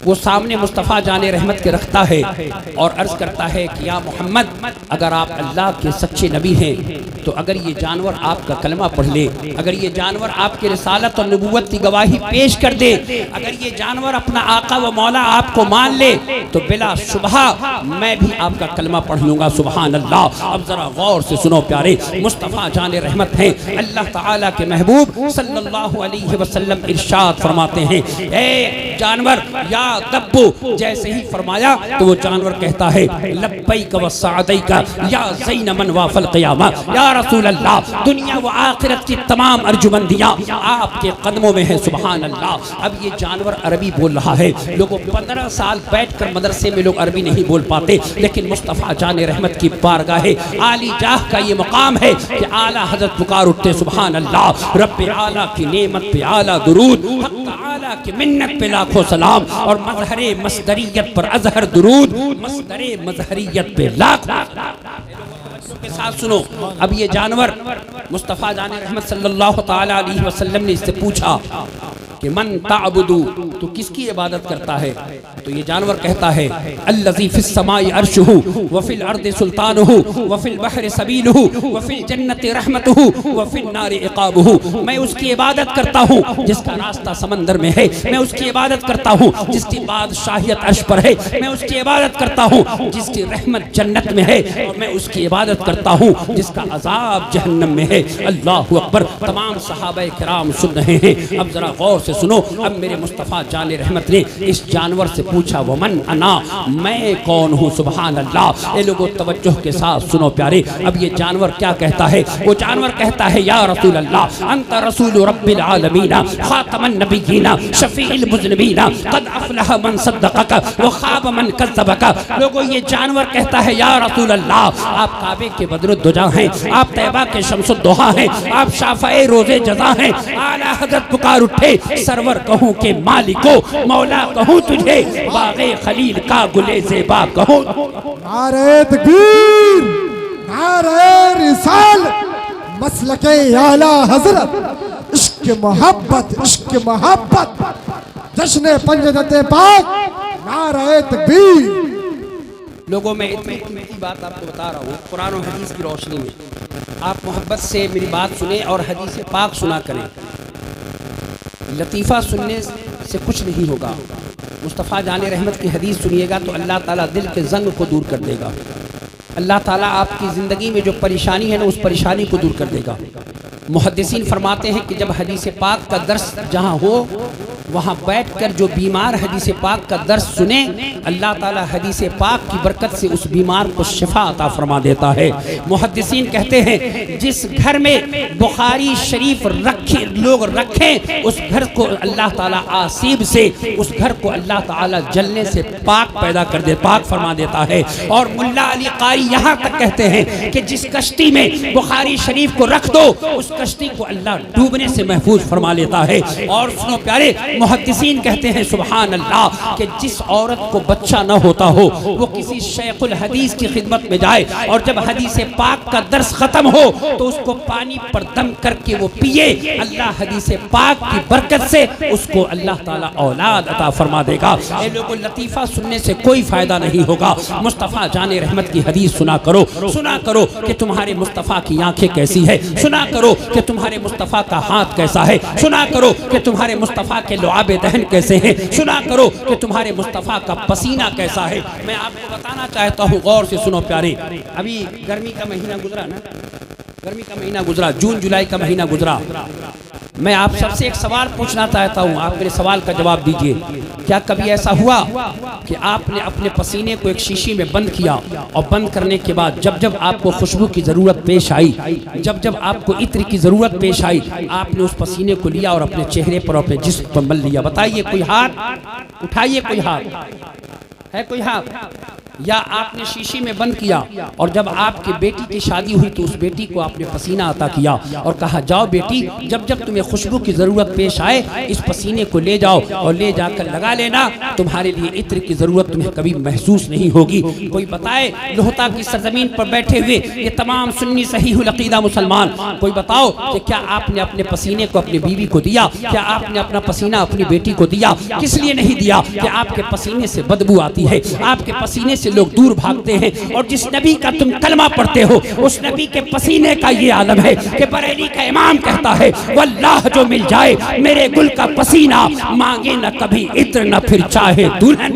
वो सामने मुस्तफ़ा जाने रहमत के रखता है और अर्ज करता है कि या मोहम्मद, अगर आप अल्लाह के सच्चे नबी हैं तो अगर ये जानवर आपका कलमा पढ़ ले, अगर ये जानवर आपके रिसालत और नबूवत की गवाही पेश कर दे, अगर ये जानवर अपना आका व मौला आपको मान ले तो बिला शुबहा मैं भी आपका कलमा पढ़ लूँगा। सुभान अल्लाह। अब ज़रा गौर से सुनो प्यारे। मुस्तफ़ा जाने रहमत हैं। अल्लाह ताला के महबूब सल्लल्लाहु अलैहि वसल्लम इरशाद फरमाते हैं, ए जानवर, या दब्बू। जैसे ही फरमाया तो वो जानवर कहता है, लब्बैक व सअदैक या ज़ैनमन वाफल क़ियामा। या रसूल अल्लाह, दुनिया व आखिरत की तमाम अर्जुमंदियाँ आपके कदमों में है। सुभान अल्लाह। अब ये जानवर अरबी बोल रहा है। लोगों 15 साल बैठकर मदरसे में लोग अरबी नहीं बोल पाते, लेकिन मुस्तफ़ा जाने रहमत की बारगाह आली जाह का ये मकाम है कि आला हज़रत पुकार उठते, सुभान अल्लाह। रब्बे आला की नेमत पे आला दुरूद, हक़ आला की मिन्नत पे लाखों सलाम, और मज़हरे मसदरियत पर अज़हर दुरूद, मसदरे मज़हरियत पे लाख के साथ सुनो। अब ये जानवर मुस्तफ़ा जाने रहमत सल्लल्लाहु ताला अलैहि वसल्लम ने इससे पूछा कि मन ताबुदू, तो किसकी इबादत करता है? तो ये जानवर कहता है अल्लज़ी फिस समाई अर्शुहु व फिल अर्दि सुल्तानुहु व फिल बहरि सबीलुहु व फिल जन्नति रहमतुहु व फिल नारि इक़ाबुहु। मैं उसकी इबादत करता हूँ जिसका रास्ता समंदर में है, मैं उसकी इबादत करता हूँ जिसकी बादशाहियत अर्श पर है, मैं उसकी इबादत करता हूँ जिसकी रहमत जन्नत में है, और मैं उसकी इबादत करता हूँ जिसका अजाब जहन्नम में है। अल्लाहु अकबर। तमाम सहाबा किराम सुन रहे हैं, अब जरा गौर से सुनो। अब मेरे मुस्तफ़ा जाने रहमत ने इस जानवर से पूछा वमन अना, मैं कौन हूँ? सुभान अल्लाह। ये लोगों तवज्जो के साथ सुनो प्यारे। अब ये जानवर क्या कहता है? वो जानवर कहता है या रसूल अल्लाह अंत रसूल रब्बिल आलमीन खातमन नबिय्यीन शफीउल मुज़निबीन क़द अफ़लह मन सद्दक़क व ख़ाब मन कज़्ज़बक। लोगों ये जानवर कहता है या रसूल अल्लाह, आप काबे के बदरुद्दुजा हैं, आप तैबा के शम्सुद्दुहा हैं, आप शाफ़ए रोज़े जज़ा हैं। आला हज़रत पुकार उठे, सरवर कहूँ के मालिको, मौला कहूँ तुझे, बाग़े खलील का गुले ज़ेबा कहूँ। नारे तकबीर, नारे रिसालत, मसलके आला हजरत, इश्क मोहब्बत, इश्क मोहब्बत, जश्न पंजदते पाक, नारे तकबीर। लोगों में इतनी कीमती बात आपको बता रहा हूँ कुरान और हदीस की रोशनी में। आप मोहब्बत से मेरी बात सुने और हदीस पाक सुना करें। लतीफ़ा सुनने से कुछ नहीं होगा। मुस्तफ़ा जाने रहमत की हदीस सुनिएगा तो अल्लाह ताला दिल के ज़ंग को दूर कर देगा। अल्लाह ताला आपकी ज़िंदगी में जो परेशानी है ना, उस परेशानी को दूर कर देगा। मुहद्दिसीन फरमाते हैं कि जब हदीस पाक का दर्स जहाँ हो, वहाँ बैठकर जो बीमार हदीस पाक का दर्स सुने, अल्लाह ताला हदीस पाक की बरकत से उस बीमार को शिफा अता फरमा देता है। मुहद्दिसीन कहते हैं जिस घर में बुखारी शरीफ लोग रखें, उस घर को अल्लाह ताला आसीब से, उस घर को अल्लाह ताला जलने से पाक पैदा कर दे, पाक फरमा देता है। और मुल्ला अली कारी यहाँ तक कहते हैं कि जिस कश्ती में बुखारी शरीफ को रख दो, उस कश्ती को अल्लाह डूबने से महफूज फरमा लेता है। और सुनो प्यारे, मुहद्दिसीन कहते हैं सुभान अल्लाह कि जिस औरत को बच्चा न होता हो, वो किसी शेखुल हदीस की खिदमत में जाए और जब हदीस पाक का दर्स खत्म हो तो उसको पानी पर दम करके वो पिए, अल्लाह हदीस पाक की बरकत से उसको अल्लाह ताला औलाद अता फरमा देगा। ये लोगों लतीफ़ा सुनने से कोई फायदा नहीं होगा। मुस्तफ़ा जाने रहमत की हदीस सुना करो, सुना करो कि तुम्हारे मुस्तफ़ा की आंखें कैसी है, सुना करो कि तुम्हारे मुस्तफ़ा का हाथ कैसा है, सुना करो कि तुम्हारे मुस्तफ़ा के लुआबे दहन कैसे हैं, सुना करो कि तुम्हारे मुस्तफ़ा का पसीना कैसा है। मैं आपको बताना चाहता हूँ, गौर से सुनो प्यारे। अभी गर्मी का महीना गुजरा ना, गर्मी का महीना गुजरा, जून जुलाई का महीना गुजरा। मैं आप सबसे एक सवाल पूछना चाहता हूँ, आप मेरे सवाल का जवाब दीजिए। क्या कभी ऐसा हुआ कि आपने अपने पसीने को एक शीशी में बंद किया और बंद करने के बाद जब जब आपको खुशबू की ज़रूरत पेश आई, जब जब आपको इत्र की ज़रूरत पेश आई, आपने उस पसीने को लिया और अपने चेहरे पर, अपने जिस्म पर मल लिया? बताइए, कोई हाथ उठाइए, कोई हाथ है? कोई हाथ? या आपने शीशी में बंद किया और जब आपकी बेटी की शादी हुई तो उस बेटी को आपने पसीना अता किया और कहा जाओ बेटी, जब जब तुम्हें खुशबू की ज़रूरत पेश आए, इस पसीने को ले जाओ और ले जाकर लगा लेना, तुम्हारे लिए इत्र की ज़रूरत तुम्हें कभी महसूस नहीं होगी। कोई बताए लोहता की सरजमीन पर बैठे हुए ये तमाम सुन्नी सहीहुल अक़ीदा मुसलमान, कोई बताओ कि क्या आपने अपने पसीने को अपनी बीवी को दिया? क्या आपने अपना पसीना अपनी बेटी को दिया? किस लिए नहीं दिया? कि आपके पसीने से बदबू आती है, आपके पसीने से लोग दूर भागते हैं। और जिस नबी का तुम कलमा पढ़ते हो, उस नबी के पसीने का ये आलम है कि बरेली का इमाम कहता है वल्लाह जो मिल जाए मेरे गुल का पसीना, मांगे न कभी इत्र न फिर चाहे दुल्हन।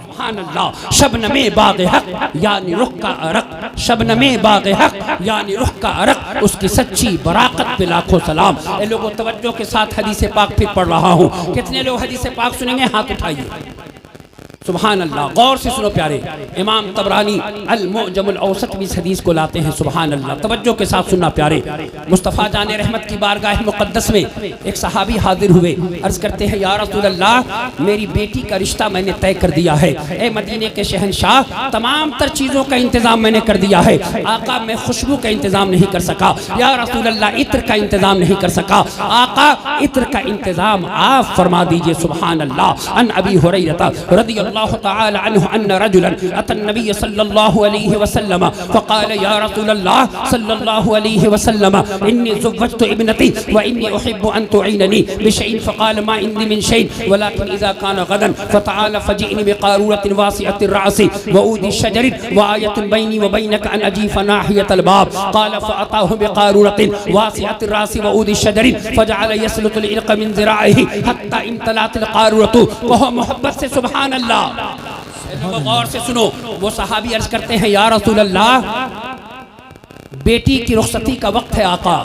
सुभानअल्लाह। शबनमे बाग़े हक यानी रुख का अरक, शबनमे बाग़े हक यानी रुख का अरक, उसकी सच्ची बराकत पे लाखों सलाम। ए लोगों तवज्जो के साथ हदीस पाक फिर पढ़ रहा हूँ। कितने लोग हदीस पाक सुनेंगे? हाथ उठाइए। सुभान अल्लाह। गौर से सुनो प्यारे, इमाम तबरानी अल-मुअजमुल औसत में इस हदीस को लाते हैं। सुभान अल्लाह, तवज्जो के साथ सुनना प्यारे। मुस्तफ़ा जाने रहमत की बारगाह मुक़द्दस में एक सहाबी हाजिर हुए, अर्ज़ करते हैं या रसूल अल्लाह, मेरी बेटी का रिश्ता मैंने तय कर दिया है। ए मदीने के शहंशाह, तमाम तर चीज़ों का इंतज़ाम मैंने कर दिया है। आका, मैं खुशबू का इंतज़ाम नहीं कर सका। या रसूल अल्लाह, इत्र का इंतज़ाम नहीं कर सका। आका, इत्र का इंतज़ाम आप फरमा दीजिए। सुभान अल्लाह। अन अबी हुरैरा रज़ियल्लाहु रज़ियल्लाहु तआला अन्हु अन्ना रजुलन अतन नबी सल्लल्लाहु अलैहि वसल्लम फ़क़ाल या रसूलल्लाह सल्लल्लाहु अलैहि वसल्लम इन्नी ज़ुव्वजतु इब्नती व इन्नी उहिब्बु अन तुईननी बिशैइन फ़क़ाल मा इंदी मिन शैइन वलाकिन इज़ा कान गदन फ़तआल फ़जिअनी बिक़ारूरतिन वासिअतिर रअसी व ऊदी शजरिन व आयतुन बैनी व बैनक अन अजीफ़ नाहियतल बाब क़ाल फ़अताहु बिक़ारूरतिन वासिअतिर रअसी व ऊदी शजरिन फ़जअल यसलुतुल इल्क़ मिन ज़िराइही हत्ता इम्तलातिल क़ारूरतु। कहो मोहब्बत से सुभान अल्लाह। गौर से सुनो, वो सहाबी अर्ज करते हैं या रसूल अल्लाह बेटी की रुखसती का वक्त है, आका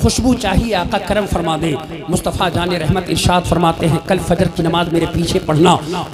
खुशबू चाहिए, आका करम फरमा दे। मुस्तफ़ा जाने रहमत इरशाद फरमाते हैं कल फजर की नमाज मेरे पीछे पढ़ना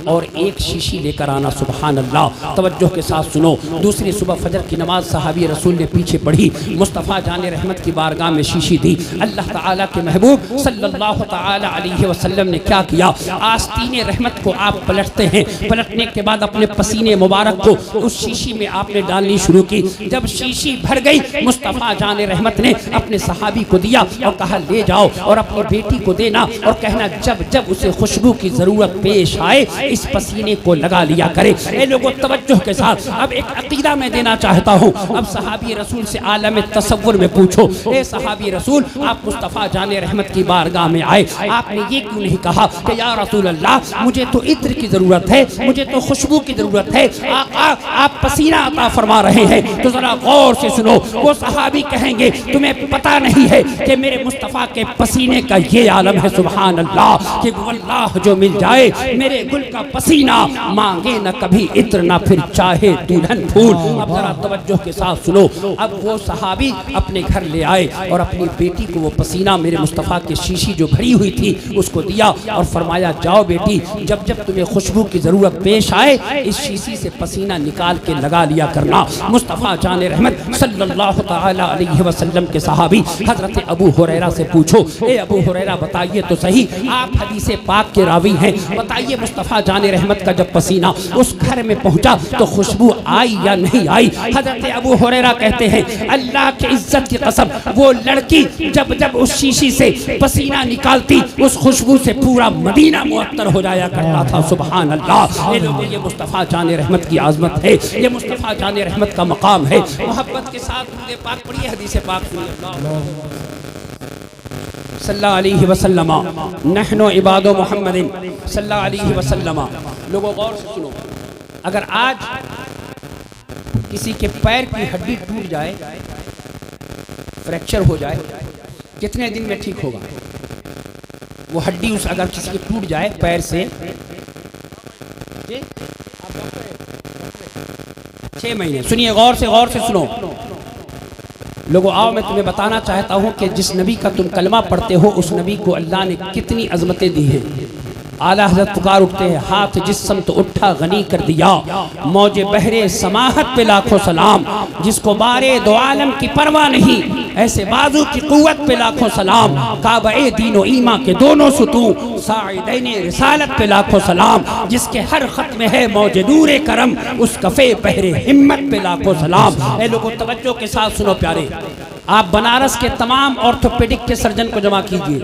और एक शीशी लेकर आना। सुभान अल्लाह, तवज्जो के साथ सुनो। दूसरी सुबह फजर की नमाज सहाबी रसूल ने पीछे पढ़ी, मुस्तफ़ा जाने रहमत की बारगाह में शीशी दी। अल्लाह ताला के महबूब सल्लल्लाहु ताला अलैहि वसल्लम ने क्या किया, आस्तीने रहमत को आप पलटते हैं, पलटने के बाद अपने पसीने मुबारक को उस शीशी में आपने डालनी शुरू की। जब शीशी भर गई, मुस्तफ़ा जाने रहमत ने अपने सहाबी को दिया और कहा ले जाओ और अपनी बेटी को देना और कहना जब जब उसे खुशबू की जरूरत पेश आए इस पसीने को लगा लिया करे। ए लोगों तवज्जो के साथ अब एक अकीदा मैं देना चाहता हूँ। अब सहाबी रसूल से आलम तसव्वुर में पूछो, ए सहाबी रसूल आप मुस्तफ़ा जाने रहमत की बारगाह में आए, आपने ये क्यों नहीं कहा कि या रसूल अल्लाह मुझे तो इत्र की जरूरत है, मुझे तो खुशबू की जरूरत है, आका आप पसीना अता फरमा रहे हैं। तो जरा गौर से सुनो, वो सहाबी कहेंगे तुम्हें पता नहीं है कि मेरे मुस्तफ़ा के पसीने का ये आलम है। सुभान अल्लाह कि वल्लाह जो मिल जाए मेरे गुल का पसीना, मांगे न कभी इत्र न फिर चाहे दुल्हन फूल। अब जरा तवज्जो के साथ सुनो। अब वो सहाबी अपने घर ले आए और अपनी बेटी को वो पसीना मेरे मुस्तफ़ा की शीशी जो भरी हुई थी उसको दिया और फरमाया जाओ बेटी जब जब तुम्हें खुशबू की जरूरत पेश आए इस शीशी से पसीना निकाल के लगा लिया करना। मुस्तफ़ा जाने रहमत सल्लल्लाहु ताला अलैहि वसल्लम के सहाबी हजरत अबू हुरैरा से पूछो, ए अबू हुरैरा बताइए तो सही, आप हदीसे पाक के रावी हैं, बताइए मुस्तफ़ा जाने रहमत का जब पसीना उस घर में पहुंचा तो खुशबू आई या नहीं आई? हजरत अबू हुरैरा कहते हैं अल्लाह के इज्जत की कसम वो लड़की जब जब उस शीशी से पसीना निकालती उस खुशबू से पूरा मदीना मुअत्तर हो जाया करता था। सुभान अल्लाह। ये मुस्तफ़ा जाने रहमत की आज़मत है, ये मुस्तफ़ा जाने रहमत का मकाम है। मोहब्बत के साथ पाक पढ़िए हदीस पाक सल्लल्लाहु अलैहि वसल्लम नहनु इबादो मुहम्मदिन सल्लल्लाहु अलैहि वसल्लम। लोगों गौर से सुनो, अगर आज किसी के पैर की हड्डी टूट जाए, फ्रैक्चर हो जाए, कितने दिन में ठीक होगा? वो हड्डी उस अगर किसी की टूट जाए पैर से 6 महीने। सुनिए गौर से सुनो लोगों, आओ मैं तुम्हें बताना चाहता हूँ कि जिस नबी का तुम कलमा पढ़ते हो उस नबी को अल्लाह ने कितनी अजमतें दी हैं। आला हज़रत पुकार उठते हैं, हाथ जिस्म तो उठा गनी कर दिया, मौजे बहरे समाहत पे लाखों सलाम, जिसको बारे दो आलम की परवाह नहीं, ऐसे बाजू की कुव्वत पे लाखों सलाम, काबे दीनो ईमा के दोनों सुतूं, साइदैन रिसालत पे लाखों सलाम, जिसके हर खत में है मौजे नूरे करम, उस कफ़े बहरे हिम्मत पे लाखों सलाम। ए लोगों तवज्जो के साथ सुनो प्यारे, आप बनारस के तमाम ऑर्थोपेडिक के सर्जन को जमा कीजिए,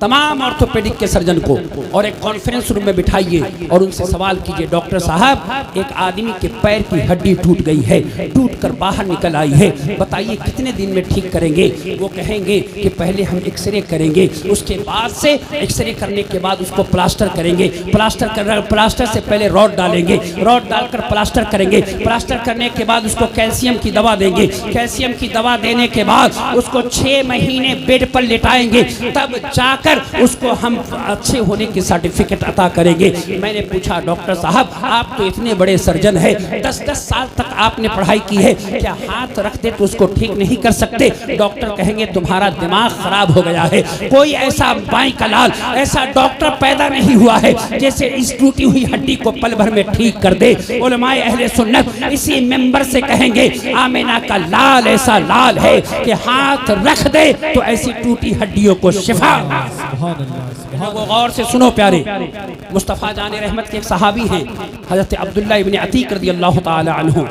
तमाम ऑर्थोपेडिक के सर्जन को, और एक कॉन्फ्रेंस रूम में बिठाइए और उनसे सवाल कीजिए, डॉक्टर साहब एक आदमी के पैर की हड्डी टूट गई है, टूट कर बाहर निकल आई है, बताइए कितने दिन में ठीक करेंगे? वो कहेंगे कि पहले हम एक्सरे करेंगे, उसके बाद से एक्सरे करने के बाद उसको प्लास्टर करेंगे, प्लास्टर से पहले रॉड डालेंगे, रॉड डालकर प्लास्टर करेंगे, प्लास्टर करने के बाद उसको कैल्शियम की दवा देंगे, कैल्शियम की दवा देने के बाद उसको 6 महीने बेड पर लेटाएंगे, तब जाकर उसको हम अच्छे होने की सर्टिफिकेट अता करेंगे। मैंने पूछा डॉक्टर साहब आप तो इतने बड़े सर्जन हैं, 10-10 साल तक आपने पढ़ाई की है, क्या हाथ रखते तो उसको ठीक नहीं कर सकते? डॉक्टर कहेंगे तुम्हारा दिमाग खराब हो गया है, कोई ऐसा बाई का लाल ऐसा डॉक्टर पैदा नहीं हुआ है जैसे इस टूटी हुई हड्डी को पल भर में ठीक कर दे। उलमाए अहले सुन्नत इसी मेंबर से कहेंगे आमिना का लाल ऐसा लाल है कि हाथ रख दे तो ऐसी टूटी हड्डियों को शिफा। वो गौर से सुनो प्यारे, मुस्तफ़ा जाने रहमत के एक सहाबी हैं हज़रत अब्दुल्ला इब्न अतीक रज़ियल्लाहु ताला अन्हु।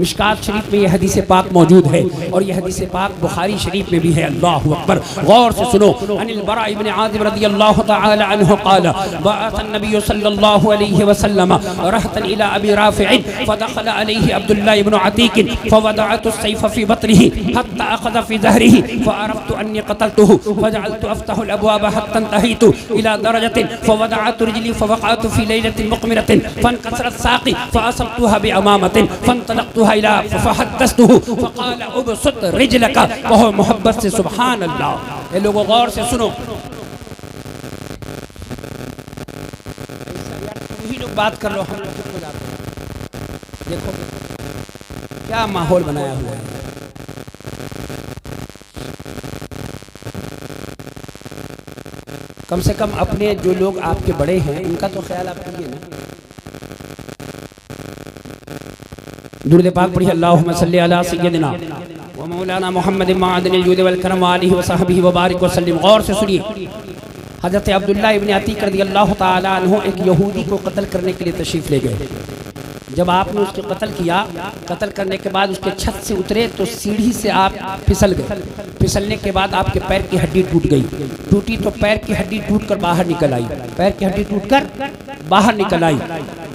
मिशकात शरीफ में यह हदीस पाक मौजूद है और यह हदीस पाक बुखारी शरीफ में भी है। अल्लाहु अकबर। गौर से सुनो। अनिल बरा इब्न आज़िब रज़ियल्लाहु तआला अन्हु क़ाल बअसन नबी सल्लल्लाहु अलैहि वसल्लम रहतन इला अबी राफ़िअ फदखल अलैहि अब्दुल्लाह इब्न अतीक फवदअतु अस्सैफ फी बतनिही हत्ता अख़ज़ फी ज़हरिही फअरफ़्तु अन्नी क़तलतुहु फजअलतु अफ़्तहु अल-अबवाब हत्ता इंतहीतु इला दरजतिन फवदअतु रिजली फवक़अतु फी लैलतिन मुक़मिरतिन फनकसरत साक़ी फअसबतुहा बिअमामतिन फंतलक़तुहा इला फहद्दस्तुहु फ़क़ाल उबसुत रिजलका। कहो मोहब्बत से सुभान अल्लाह। ये लोगों गौर से सुनो। वही लोग बात कर लो, हम लोग चुप हो जाते हैं। देखो क्या माहौल बनाया हुआ है। कम से कम अपने जो लोग आपके बड़े हैं उनका तो ख्याल आप कीजिए ना। दुरूद पाक पढ़िए। अल्लाहुम्मा सल्ली अला सय्यदिना व मौलाना मुहम्मद माअदिनिल जूद वल करम व आलिहि व सहबिहि व बारिक व सल्लिम। गौर से सुनिए। हज़रत अब्दुल्लाह इब्न अतीक रज़ियल्लाहु ताला अन्हु एक यहूदी को कत्ल करने के लिए तशरीफ़ ले गए। जब आपने उसको कत्ल किया, कत्ल करने के बाद उसके छत से उतरे तो सीढ़ी से आप फिसल गए। फिसलने के बाद आपके पैर की हड्डी टूट गई। टूटी तो पैर की हड्डी टूटकर बाहर निकल आई। पैर की हड्डी टूटकर बाहर निकल आई।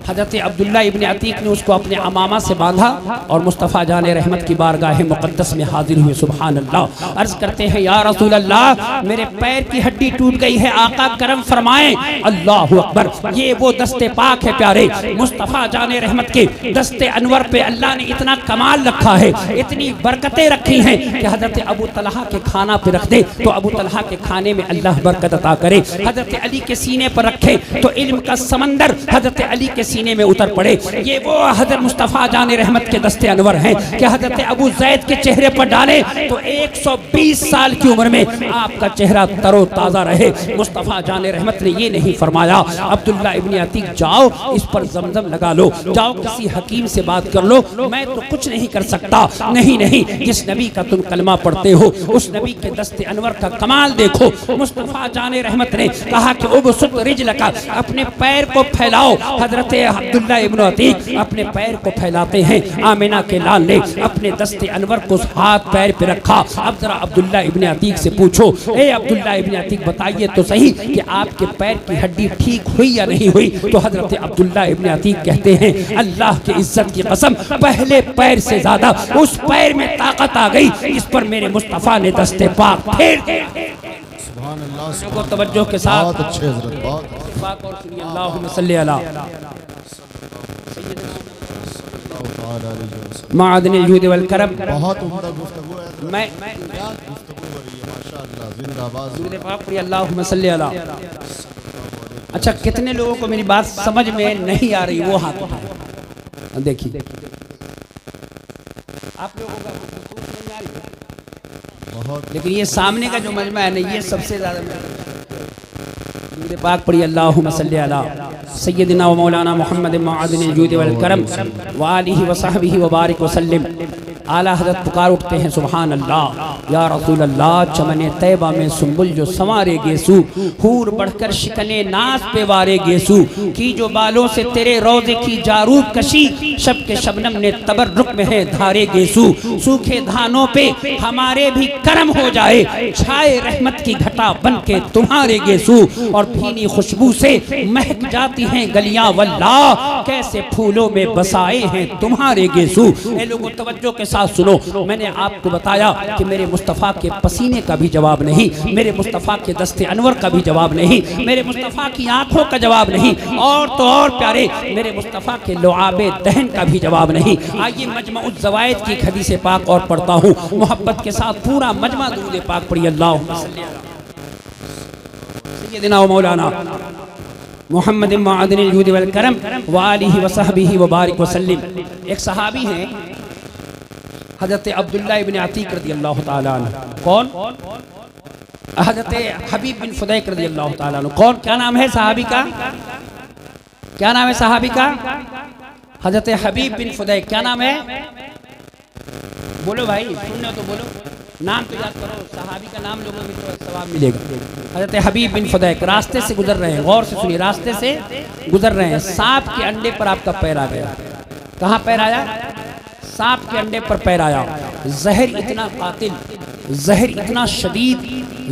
हज़रत अब्दुल्लाह इब्न अतीक ने उसको अपने अमामा से बांधा और मुस्तफ़ा जान रहमत की बारगाह मुक़द्दस में हाजिर हुए। सुभान अल्लाह। अर्ज़ करते हैं या रसूल अल्लाह, मेरे पैर की हड्डी टूट गई है, आका करम फरमाएं। अल्लाहु अकबर। ये वो दस्ते पाक है प्यारे, मुस्तफ़ा जान रहमत के दस्ते अनवर पे अल्लाह ने इतना कमाल रखा है, इतनी बरकतें रखी हैं कि हज़रत अबू तलहा के खाना पे रख दे तो अबू तलहा के खाने में अल्लाह बरकत अता करे। हज़रत अली के सीने पर रखे तो इल्म का समंदर हज़रत अली के सीने में उतर पड़े। ये वो हज़रत मुस्तफ़ा जान रहमत के दस्ते अनवर हैं कि हज़रत अबू ज़ैद के चेहरे पर डाले तो 120 साल की उम्र में आपका चेहरा तरोताज़ा रहे। मुस्तफ़ा जान रहमत ने ये नहीं फरमाया अब्दुल्लाह इब्न अतीक जाओ इस पर ज़मज़म लगा लो, जाओ किसी हकीम से बात कर लो, मैं तो कुछ नहीं कर सकता। नहीं नहीं, जिस नबी का तुम कलमा पढ़ते हो उस नबी के दस्ते अनवर का कमाल देखो। मुस्तफ़ा जान रहमत ने कहा कि उबसुत रिजलका, अपने पैर को फैलाओ। हज़रत अब्दुल्लाह इब्न अतीक अपने पैर को फैलाते हैं। आमिना के लाल ने अपने दस्ते अनवर को हाथ पैर पे रखा। अब जरा अब्दुल्लाह इब्न अतीक से पूछो, ए अब्दुल्लाह इब्न अतीक बताइए तो सही कि आपके पैर की हड्डी ठीक हुई या नहीं हुई। तो हज़रत अब्दुल्लाह इब्न अतीक कहते हैं अल्लाह की इज्जत की कसम, पहले पैर से ज्यादा उस पैर में ताकत आ गई इस पर मेरे मुस्तफ़ा ने दस्ते पाक फेर दिए। को तवज्जो के साथ बहुत अच्छे हज़रत, बहुत पाक और सुनिए। अल्लाहुम्मा सल्ली अला माअदिनिल जूद वल करम। बहुत उम्दा गुफ्तगू है। मैं क्या गुफ्तगू हो रही है, माशाअल्लाह, जिंदाबाद। दुरूद पाक पढ़िए। अल्लाहुम्मा सल्ली अला। अच्छा, कितने लोगों को मेरी बात समझ में नहीं आ रही वो हाथ उठाएं। देखिए आप लोगों का समझ आ रही है बहुत, लेकिन ये सामने का जो मजमा है ना, ये सबसे ज्यादा दुरूद पाक पढ़िए। अल्लाहुम्मा सल्ली अला सय्यदिना व मौलाना मुहम्मद माअदिनिल जूद वल करम व आलिहि व सहबिहि व बारिक व सल्लिम। आला हज़रत पुकार उठते हैं सुभान अल्लाह। या रसूल अल्लाह, चमने तैबा में सुंबुल जो संवारे गेसू, हूर बढ़कर शिकने नाज पे वारे गेसू, की जो बालों से तेरे रोजे की जारूद कशी, शब के शबनम ने तबर्रुक में है धारे गेसू। सूखे धानों पे हमारे भी करम हो जाए, छाए रहमत की घटा बन के तुम्हारे गेसू, और भीनी खुशबू से महक जाती हैं गलियां वल्लाह, कैसे फूलों में बसाए हैं तुम्हारे गेसू। ए लोगों तवज्जो के साथ सुनो, मैंने आपको बताया कि मेरे मुस्तफ़ा के पसीने का भी जवाब नहीं, मेरे मुस्तफ़ा के दस्ते अनवर का भी जवाब नहीं, मेरे मुस्तफ़ा की आंखों का जवाब नहीं, और तो और प्यारे मेरे मुस्तफ़ा के लुआबे दहन का भी जवाब नहीं। आइए मजमुअ ज़वाइद की एक हदीस पाक और पढ़ता हूँ, मोहब्बत के साथ पूरा मजमा दुरूद पाक पढ़िए। अल्लाहुम्मा सल्ली अला सय्यदिना व मौलाना मुहम्मद माअदिनिल जूद वल करम व आलिहि व सहबिहि व बारिक व सल्लिम। एक सहाबी हैं हज़रत अब्दुल्लाह इब्न अतीक रज़ियल्लाहु ताला अन्हु। कौन? हज़रत हबीब बिन फुदैक रज़ियल्लाहु ताला अन्हु। कौन? क्या नाम है सहाबी का? क्या नाम है सहाबी का? हज़रत हबीब बिन फुदैक। क्या नाम है? बोलो भाई, सुनने तो बोलो, नाम तो याद करो, सहाबी का नाम लोगों को तो सवाब मिलेगा। हज़रत हबीब बिन फुदैक रास्ते से गुजर रहे हैं, गौर से सुनिए, रास्ते से गुजर रहे हैं, सांप के अंडे पर आपका पैर आ गया। कहाँ पैर आया? सांप के अंडे पर पैर आया। जहर इतना कातिल, जहर इतना शदीद,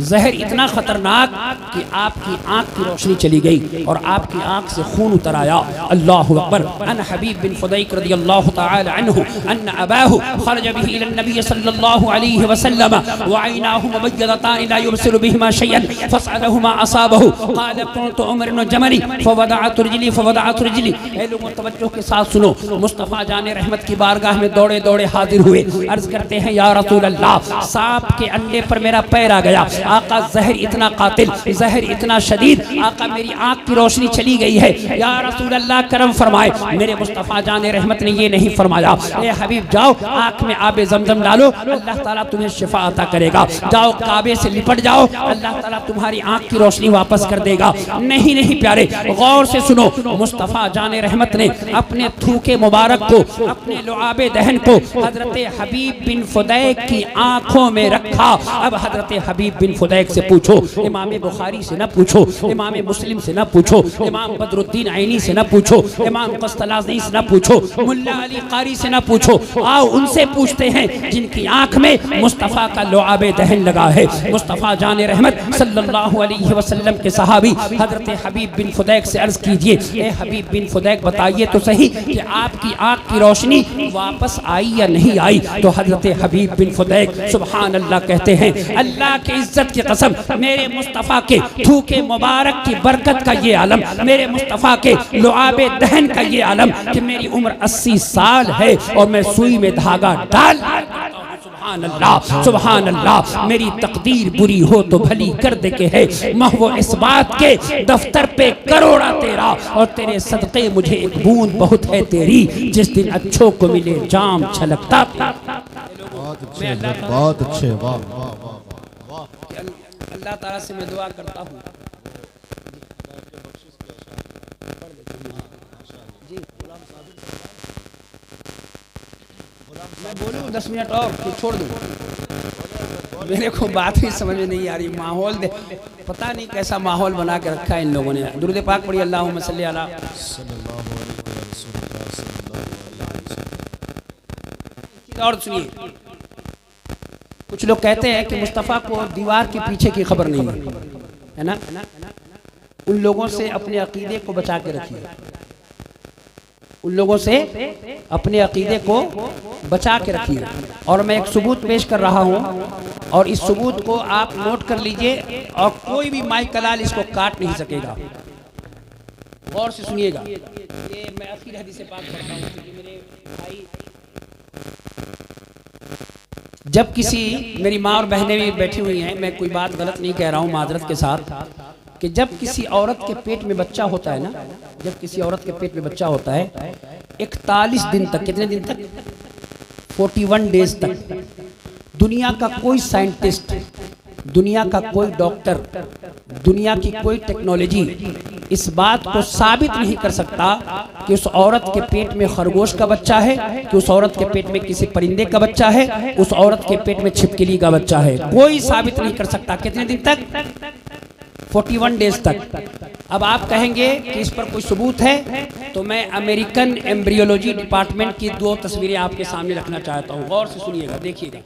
जहर इतना खतरनाक कि आपकी आंख की रोशनी चली गई और आपकी आंख से खून उतर आया। अल्लाहु अकबर। अन हबीब बिन फुदैक रदियल्लाहु तआला अन्हु अन अबाहु खरज बिही इला नबी सल्लल्लाहु अलैहि वसल्लम व अयनाहु मुबय्यदतान ला युबसिरु बिहिमा शयअन फसअलहु मा असाबहु क़ाल कुन्तु उमर इब्न जमली फवदअतु रिजली। ए लोगों तवज्जो के साथ सुनो। मुस्तफ़ा जाने रहमत की बारगाह में दौड़े दौड़े हाजिर हुए। अर्ज करते हैं या रसूल अल्लाह, सांप के अंडे पर मेरा पैर आ गया। आका जहर इतना कातिल, जहर इतना शदीद, आका मेरी आंख की रोशनी चली गई है। या रसूल अल्लाह करम फरमाए। मेरे मुस्तफ़ा जाने रहमत ने ये नहीं फरमाया ए हबीब जाओ आंख में आबे जमजम डालो, अल्लाह ताला तुम्हें शिफा अता करेगा। जाओ काबे से लिपट जाओ, अल्लाह ताला तुम्हारी आंख की रोशनी वापस कर देगा। नहीं नहीं प्यारे, गौर से सुनो। मुस्तफ़ा जाने रहमत ने अपने थूके मुबारक को, अपने लुआबे दहन को हजरत हबीब बिन फुदैक की आंखों में रखा। अब हजरत हबीब बिन फुदैक से पूछो, इमाम बुखारी से न पूछो, इमाम मुस्लिम से न पूछो, इमाम बदरुद्दीन आइनी से न पूछो, इमाम कस्तलाज़नी से न पूछो, मुल्ला अली कारी से न पूछो। आओ उनसे पूछते हैं जिनकी आंख में मुस्तफ़ा का लुआबे दहन लगा है। मुस्तफ़ा जाने रहमत सल्लल्लाहु अलैहि वसल्लम के सहाबी हजरत हबीब बिन फुदैक से अर्ज कीजिए, ए हबीब बिन फुदैक बताइए तो सही कि आपकी आंख की रोशनी वापस आई या नहीं आई। तो हजरत हबीब बिन फुदैक सुभान अल्लाह कहते हैं, अल्लाह की इज्जत की कसम, मेरे मुस्तफ़ा के थूके मुबारक की बरकत का ये आलम, मेरे मुस्तफ़ा के लुआबे दहन का ये आलम कि मेरी उम्र 80 साल है और मैं सुई में धागा डाल। सुभान अल्लाह, सुभान अल्लाह। मेरी तकदीर बुरी हो तो भली कर दे के है, महवो इस बात के दफ्तर पे करोड़ा तेरा, और तेरे सदक़े मुझे एक बूंद बहुत है तेरी, जिस दिन अच्छों को मिले जाम छलकता। बहुत अच्छे, वाह वाह वाह वाह। अल्लाह ताला से मैं दुआ करता हूँ मैं बोलूँ 10 मिनट और फिर छोड़ दूँ। मेरे को बात ही समझ में नहीं आ रही। माहौल दे, पता नहीं कैसा माहौल बना के रखा है इन लोगों ने। दुरूद पाक पढ़ी, अल्लाहुम्मा सल्ली अला। और सुनिए, कुछ लोग कहते हैं कि मुस्तफ़ा को दीवार के पीछे की खबर नहीं है ना। उन लोगों से अपने अकीदे को बचा के रखिए, उन लोगों से अपने अकीदे को बचा के रखिए। और मैं एक सबूत पेश कर रहा हूँ और इस सबूत को आप नोट कर लीजिए और कोई भी माई कलाल इसको काट नहीं सकेगा। गौर से सुनिएगा। ये मैं आखिर हदीस पाक पढ़ता हूँ कि मेरे भाई, जब किसी, मेरी माँ और बहनें भी बैठी हुई हैं, मैं कोई बात गलत नहीं कह रहा हूँ माजरत के साथ, कि जब किसी औरत के पेट में बच्चा होता है ना, जब किसी औरत के पेट में बच्चा होता है 41 दिन तक, कितने दिन तक? 41 डेज तक दुनिया का कोई साइंटिस्ट, दुनिया का कोई डॉक्टर, दुनिया की कोई टेक्नोलॉजी इस बात को साबित नहीं कर सकता कि उस औरत के पेट में खरगोश का बच्चा है, कि उस औरत के पेट में किसी परिंदे का बच्चा है, उस औरत के पेट में छिपकली का बच्चा है। कोई साबित नहीं कर सकता। कितने दिन तक? 41 डेज तक। अब आप कहेंगे कि इस पर कोई सबूत है, तो मैं अमेरिकन एम्ब्रियोलॉजी डिपार्टमेंट की 2 तस्वीरें आपके सामने रखना चाहता हूँ। गौर से सुनिएगा, देखिएगा।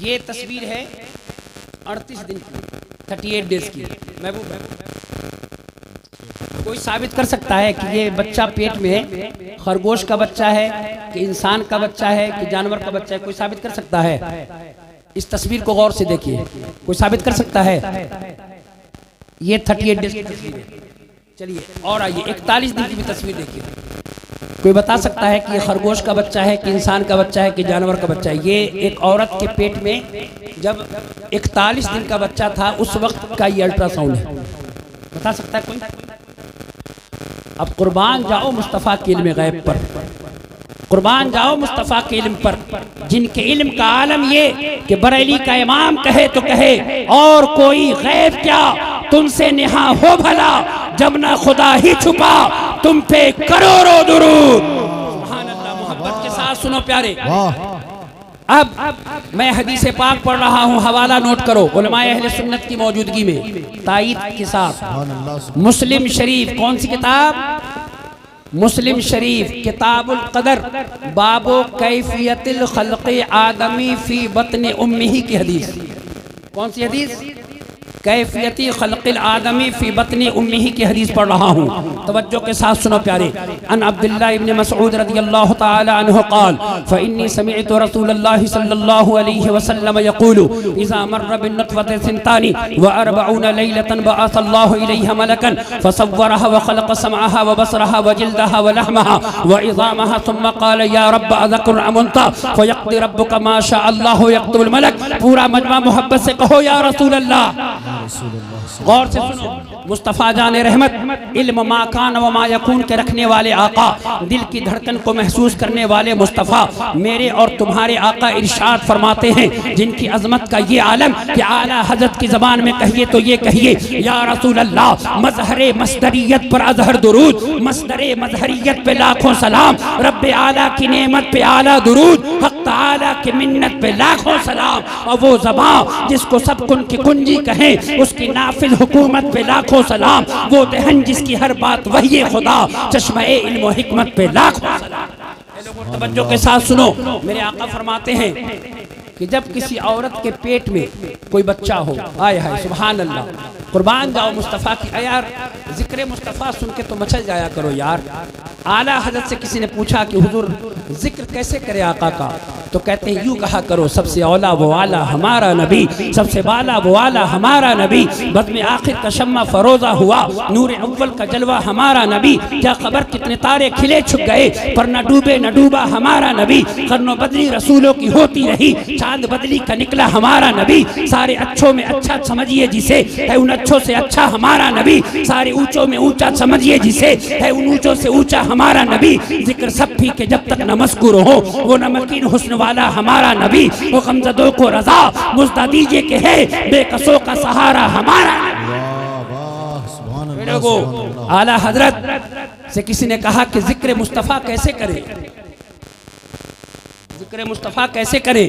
ये तस्वीर है 38 दिन की, 38 डेज की। कोई साबित कर सकता है कि ये बच्चा पेट में खरगोश का बच्चा है, कि इंसान का बच्चा है, कि जानवर का बच्चा है? कोई साबित कर सकता है? इस तस्वीर को गौर से देखिए, कोई साबित कर सकता है? ये 38 डेज की तस्वीर है। चलिए और आइए 41 दिन की भी तस्वीर देखिए। कोई बता सकता है कि ये खरगोश का बच्चा है, कि इंसान का बच्चा है, कि जानवर का बच्चा है? ये एक औरत के पेट में जब 41 दिन का बच्चा था, उस वक्त का ये अल्ट्रासाउंड है। बता सकता है कोई? अब कुर्बान जाओ मुस्तफ़ा के इल्म गैब पर, कुर्बान जाओ मुस्तफ़ा के इल्म पर, जिनके इल्म का आलम ये कि बरेली का इमाम कहे तो कहे, और कोई गैब क्या तुमसे नेहा हो भला, जब ना खुदा ही छुपा तुम पे करोड़ों दुरूद। सुभान अल्लाह। मोहब्बत के साथ सुनो प्यारे। अब मैं हदीस पाक पढ़ रहा हूँ, हवाला नोट करो, उलमाए अहले सुन्नत की मौजूदगी में तायीद के साथ। मुस्लिम शरीफ, कौन सी किताब? मुस्लिम शरीफ किताबुल कदर बाबो कैफियतिल खल्क़े आदमी फी बत्न उम्मिही की हदीस। कौन सी हदीस? कैफियती खल्क़िल आदमी फी बत्न उम्मिही की हदीस पढ़ रहा हूँ, तवज्जो के साथ सुनो प्यारे। अन अब्दुल्लाह इब्न मसऊद रज़ियल्लाहु ताला अन्हु क़ाल फ़इन्नी समिअतु रसूलल्लाह सल्लल्लाहु अलैहि वसल्लम यक़ूलु इज़ा मर्र बिन्नुत्फ़ति सिंतानी व अर्बऊन लैलतन बअसल्लाहु इलैहा मलकन फ़सव्वरहा व ख़लक़ समअहा व बसरहा व जिल्दहा व लहमहा व इज़ामहा सुम्मा क़ाल या रब्ब अज़कुर अम उन्सा फ़यक़्दी रब्बुका मा शा अल्लाहु यक़्तुल मलक। पूरा मजमा मोहब्बत से कहो या रसूल अल्लाह। गौर से सुनो, मुस्तफ़ा जाने रहमत इल्म मा कान व मा यकून के रखने वाले आका, दिल की धड़कन को महसूस करने वाले मुस्तफ़ा, मेरे और तुम्हारे आका इरशाद फरमाते हैं जिनकी अजमत का ये आलम कि आला हज़रत की ज़बान में कहिए तो ये कहिए या रसूल अल्लाह। मज़हरे मस्दरियत पर अज़हर दुरूद, मस्दरे मज़हरियत पे लाखों सलाम, रब्बे आला की नेमत पे आला दुरूद, हक़ ताला की मिन्नत पे लाखों सलाम। और वो ज़बान जिसको सब कुन की कुंजी कहें, उसकी नाफिज हुकूमत पे लाखों सलाम। वो दहन जिसकी हर बात वही खुदा, चश्मे इल्म व हिकमत पे लाखों सलाम। तवज्जो के साथ सुनो, मेरे आका फरमाते हैं कि जब किसी औरत के पेट में कोई बच्चा हो, आए हाय सुभान अल्लाह, कुर्बान जाओ मुस्तफ़ा की। यार जिक्र मुस्तफ़ा सुन के तो मचल जाया करो यार। आला हज़रत से किसी ने पूछा कि हुजूर जिक्र कैसे करे आका का, तो कहते हैं यूँ कहा करो सबसे औला वो आला हमारा नबी, सबसे बाला वो आला हमारा नबी, बद में आखिर का शम्मा फरोजा हुआ, नूर अव्वल का जलवा हमारा नबी। क्या खबर कितने तारे खिले छुप गए, पर न डूबे न डूबा हमारा नबी। कर्नो बदली रसूलों की होती रही, चांद बदली का निकला हमारा नबी। सारे अच्छों में अच्छा समझिए जिसे, है उन अच्छों से अच्छा हमारा नबी। सारे ऊंचों में ऊंचा समझिए जिसे, है उन ऊंचों से ऊंचा हमारा नबी। जिक्र सब फी के जब तक न मस्कुर हो, वो नमकीन हुस्न वाला हमारा नबी। वो गमज़दों को रज़ा मुज़्दा दीजिए के है, बेकसों का सहारा हमारा। आला हजरत से किसी ने कहा कि जिक्र मुस्तफ़ा कैसे करे, जिक्र मुस्तफ़ा कैसे करे,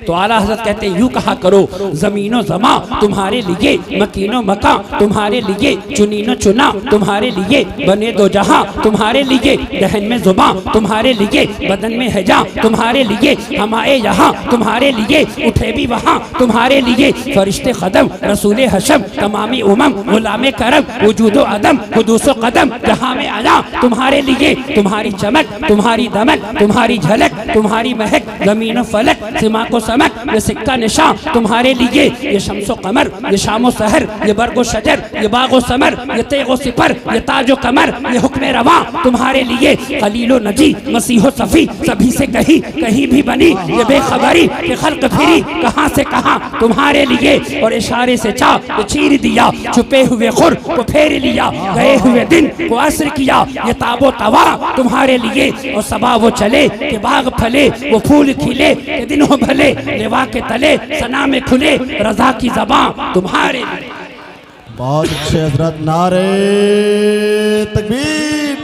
तो आला हज़रत कहते हैं यूँ कहा करो ज़मीनो ज़मा तुम्हारे लिए, मकीनो मका तुम्हारे लिए, चुनीनो चुना तुम्हारे लिए, बने दो जहां तुम्हारे लिए, दहन में जुबा तुम्हारे लिए, बदन में है जा तुम्हारे लिए, हम आए यहाँ तुम्हारे लिए, उठे भी वहाँ तुम्हारे लिए। फरिश्ते कदम रसूल हशम तमामी उमम गुलाम करम, वजूदो अदम हुदूसो कदम, जहाँ में आया तुम्हारे लिए। तुम्हारी चमक तुम्हारी दमक तुम्हारी झलक तुम्हारी महक, ज़मीन फलक सिमा को समक, ये सिक्का निशान तुम्हारे लिए। ये शम्सो कमर ये शामो सहर, ये बरगो शजर ये बागो समर, ये तेगो सिपर ये ताजो कमर, ये हुक्म रवा तुम्हारे लिए। खलीलो नजी मसीहो सफ़ी सभी से कहीं कहीं भी बनी, ये बेखबरी कि खल्क फिरी कहाँ से कहाँ तुम्हारे लिए। और इशारे से चाह चीर दिया, छुपे हुए खुर को फेर लिया, गए हुए दिन को असर किया, ये ताबो तवा तुम्हारे लिए। और सबा वो चले कि बाग फले, वो फूल खिले के दिन हो भले, लेवा के तले सना में खुले, रजा की ज़बां तुम्हारे लिए। बहुत अच्छे हजरत, नारे तकबीर,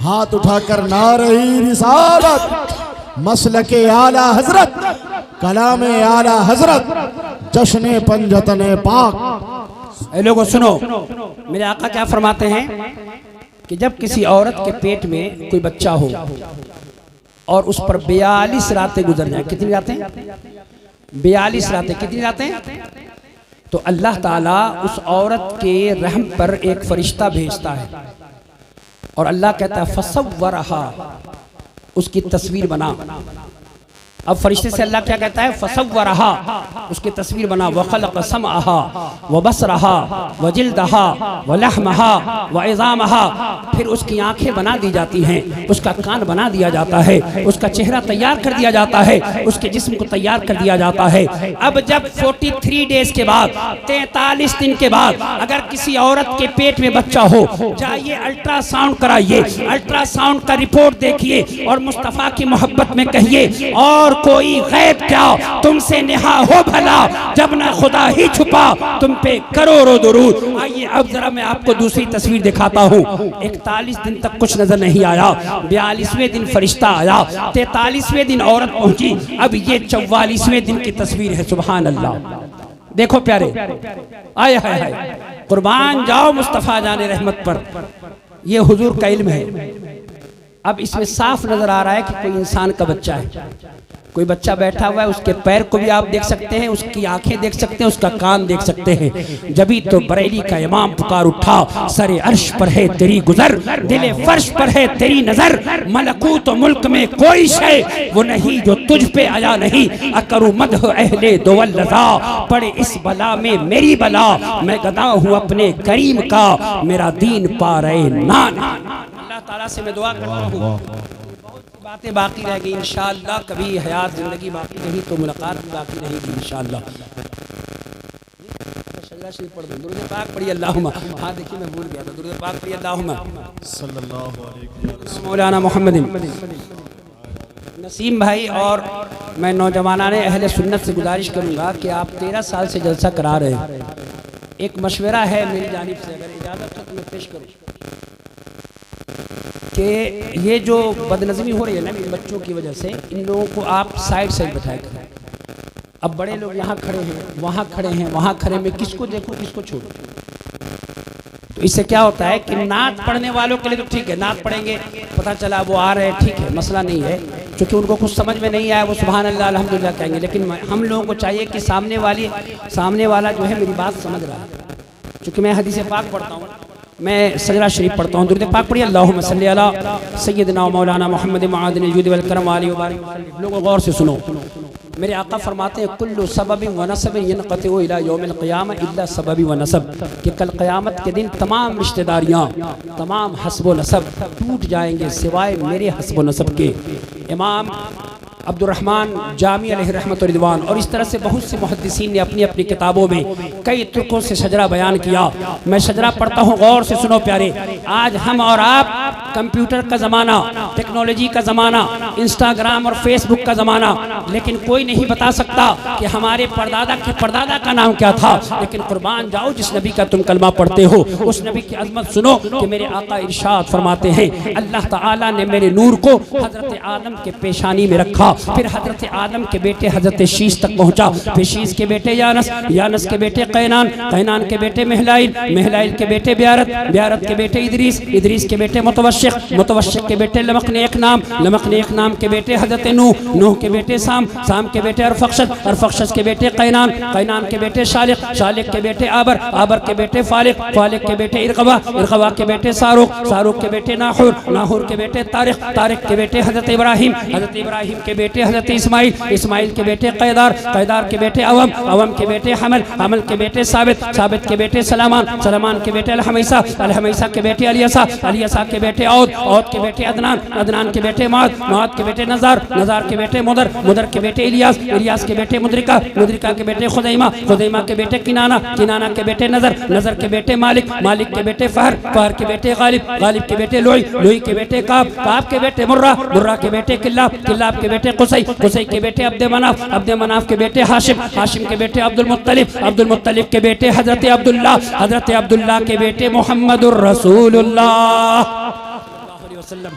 हाथ उठाकर नारे रिसालत, मसलके आला हजरत, कलामे आला हजरत, जश्ने पंजतने पाक। ए लोगों सुनो, मेरे आका क्या फरमाते हैं कि जब किसी औरत के पेट में कोई बच्चा हो और उस पर 42 रातें गुजर जाएं, कितनी रातें? 42 रातें। कितनी रातें? तो अल्लाह ताला उस औरत के रहम पर एक फरिश्ता भेजता है और अल्लाह कहता है फसव्वरहा, उसकी तस्वीर बना। अब फरिश्ते से अल्लाह क्या कहता है? फसव्वरहा, उसकी तस्वीर बना। वखलक़ समअहा व बसरहा व जिल्दहा व लहमहा व इज़ामहा, फिर उसकी आंखें बना दी जाती हैं, उसका कान बना दिया जाता है, उसका चेहरा तैयार कर दिया जाता है, उसके जिस्म को तैयार कर दिया जाता है। अब जब 43 डेज के बाद, 43 दिन के बाद अगर किसी औरत के पेट में बच्चा हो, जाइए अल्ट्रासाउंड कराइए, अल्ट्रासाउंड का रिपोर्ट देखिए और मुस्तफ़ा की मोहब्बत में कहिए और कोई गैब क्या तुमसे नेहा हो भला, जब न खुदा ही छुपा तुम पे करोड़ों दुरूद। आइए अब जरा मैं आपको दूसरी तस्वीर दिखाता हूँ। 41 दिन तक कुछ नजर नहीं आया, 42वें दिन फरिश्ता आया, 43वें दिन औरत पहुंची, अब ये 44वें दिन की तस्वीर है। सुभान अल्लाह, देखो प्यारे, आए हाय हाय, कुर्बान जाओ मुस्तफ़ा जाने रहमत पर। ये हुजूर का इल्म है, अब इसमें साफ नजर आ रहा है कि कोई इंसान का बच्चा है, कोई बच्चा बैठा हुआ है, उसके पैर को भी आप देख सकते हैं, उसकी आंखें देख सकते हैं, उसका कान देख सकते हैं। जभी तो बरेली का इमाम पुकार उठा, सरे अर्श पर है तेरी गुजर, दिले फर्श पर है तेरी नजर, मलकूत तो मुल्क में कोई शय वो नहीं जो तुझ पे आया नहीं, अकरू मदह अहले दोवल लजा, पड़े इस बला में मेरी बला, मैं गदा हूँ अपने करीम का, मेरा दीन पा रहे नान। अल्लाह ताला से मैं दुआ करता हूँ, बातें बाकी रह गई इंशाअल्लाह, कभी हयात जिंदगी बाकी रही तो मुलाकात भी बाकी रहेगी इंशाअल्लाह। शरीफ पढ़ दो, दुरूद पाक पढ़िए अल्लाहुम्मा। हाँ देखिए मैं भूल गया था, दुरूद पाक पढ़िए अल्लाहुम्मा सल्लल्लाहु अलैहि मौलाना मोहम्मद। नसीम भाई और मैं नौजवानाने अहले सुन्नत से गुजारिश करूँगा कि आप 13 साल से जलसा करा रहे हैं, एक मशवरा है मेरी जानिब से, अगर इजाज़त हो तो मैं पेश करूँ कि ये जो बदनज़मी हो रही है ना इन बच्चों की वजह से, इन लोगों को आप साइड साइड बैठाया करें। अब बड़े लोग यहाँ खड़े हैं, वहाँ खड़े हैं, वहाँ खड़े, मैं किसको देखूँ किसको छोड़ूँ? तो इससे क्या होता है कि नात पढ़ने वालों के लिए तो ठीक है, नात पढ़ेंगे, पता चला वो आ रहे हैं, ठीक है, मसला नहीं है, क्योंकि उनको कुछ समझ में नहीं आया वो सुभान अल्लाह अल्हम्दुलिल्लाह कहेंगे। लेकिन हम लोगों को चाहिए कि सामने वाला जो है मेरी बात समझ रहा है। चूँकि मैं हदीस पाक पढ़ता हूँ, मैं सजरा शरीफ पढ़ता हूँ, दुरूद पाक पढ़िए अल्लाहुम्मा सल्ली अला सय्यदना मौलाना मोहम्मद मादिन जुद वल करम वाली मुबारक। लोगों गौर से सुनो, मेरे आका फरमाते हैं कुल्लु सबबि व नसब यनक़तिउ इला यौमिल क़ियामह इल्ला सबबि व नसब, कि कल क़यामत के दिन तमाम रिश्तेदारियाँ, तमाम हस्ब व नसब टूट जाएंगे सिवाय मेरे हस्ब व नसब के। इमाम अब्दुर्रहमान जामी अलैहि रहमत व रिदवान और इस तरह से बहुत से मुहद्दिसीन ने अपनी अपनी किताबों में कई तुर्कों से शजरा बयान किया। मैं शजरा पढ़ता हूँ, गौर से सुनो प्यारे। आज हम और आप, कंप्यूटर का ज़माना, टेक्नोलॉजी का ज़माना, इंस्टाग्राम और फेसबुक का ज़माना, लेकिन कोई नहीं बता सकता कि हमारे परदादा के परदादा का नाम क्या था। लेकिन कुर्बान जाओ जिस नबी का तुम कलमा पढ़ते हो, उस नबी की अजमत सुनो कि मेरे आका इरशाद फरमाते हैं, अल्लाह ताला ने मेरे नूर को हजरत आदम के पेशानी में रखा, फिर हजरत आदम के बेटे हजरत शीश तक पहुंचा, फिर शीश के बेटे यानस, यानस के बेटे कैनान, कैनान के बेटे महलाइल, महलाइल के बेटे ब्यारत, ब्यारत के बेटे इदरीस, इदरीस के बेटे मुतवश्शिक, मुतवश्शिक के बेटे लमक ने एक नाम, लमक ने एक नाम के बेटे हजरत नूह, नूह के बेटे साम, साम के बेटे अरफक्षद, अरफक्षद के बेटे कैनान, कैनान के बेटे शालिक, शालिक के बेटे आबर, आबर के बेटे फालिक, फालिक के बेटे इरगवा, इरगवा के बेटे सारूक, सारूक के बेटे नाहुर, नाहुर के बेटे तारिक, तारिक के बेटे हजरत इब्राहिम, हजरत इब्राहिम के बेटे हजरत इस्माइल, इस्माइल के बेटे कैदार, कैदार के बेटे अवम, अवम के बेटे हमल, हमल के बेटे साबित, साबित के बेटे सलामान, सलामान के बेटे अलहमैसा, अलहमैसा के बेटे अलियसा, अलियसा के बेटे औद, औद के बेटे अदनान, अदनान के बेटे मौद, मौद के बेटे नज़ार, नज़ार के बेटे मुदर, मुदर के बेटे इलियास, इलियास के बेटे मुद्रिका, मुद्रिका के बेटे खुदैमा, खुदैमा के बेटे किनाना, किनाना के बेटे नज़र, नज़र के बेटे मालिक, मालिक के बेटे फहर, फहर के बेटे गालिब, गालिब के बेटे लोई, लोई के बेटे काब, काब के बेटे मुर्रा, मुर्रा के बेटे किल्लाब, किल्लाब के बेटे कुसै, कुसै के बेटे अब्दे मनाफ, अब्दे मनाफ के बेटे हाशिम, हाशिम के बेटे अब्दुल मुत्तलिब, अब्दुल मुत्तलिब के बेटे हजरत अब्दुल्ला, हजरत अब्दुल्ला के बेटे मोहम्मदुर रसूलुल्लाह सल्लल्लाहु अलैहि वसल्लम।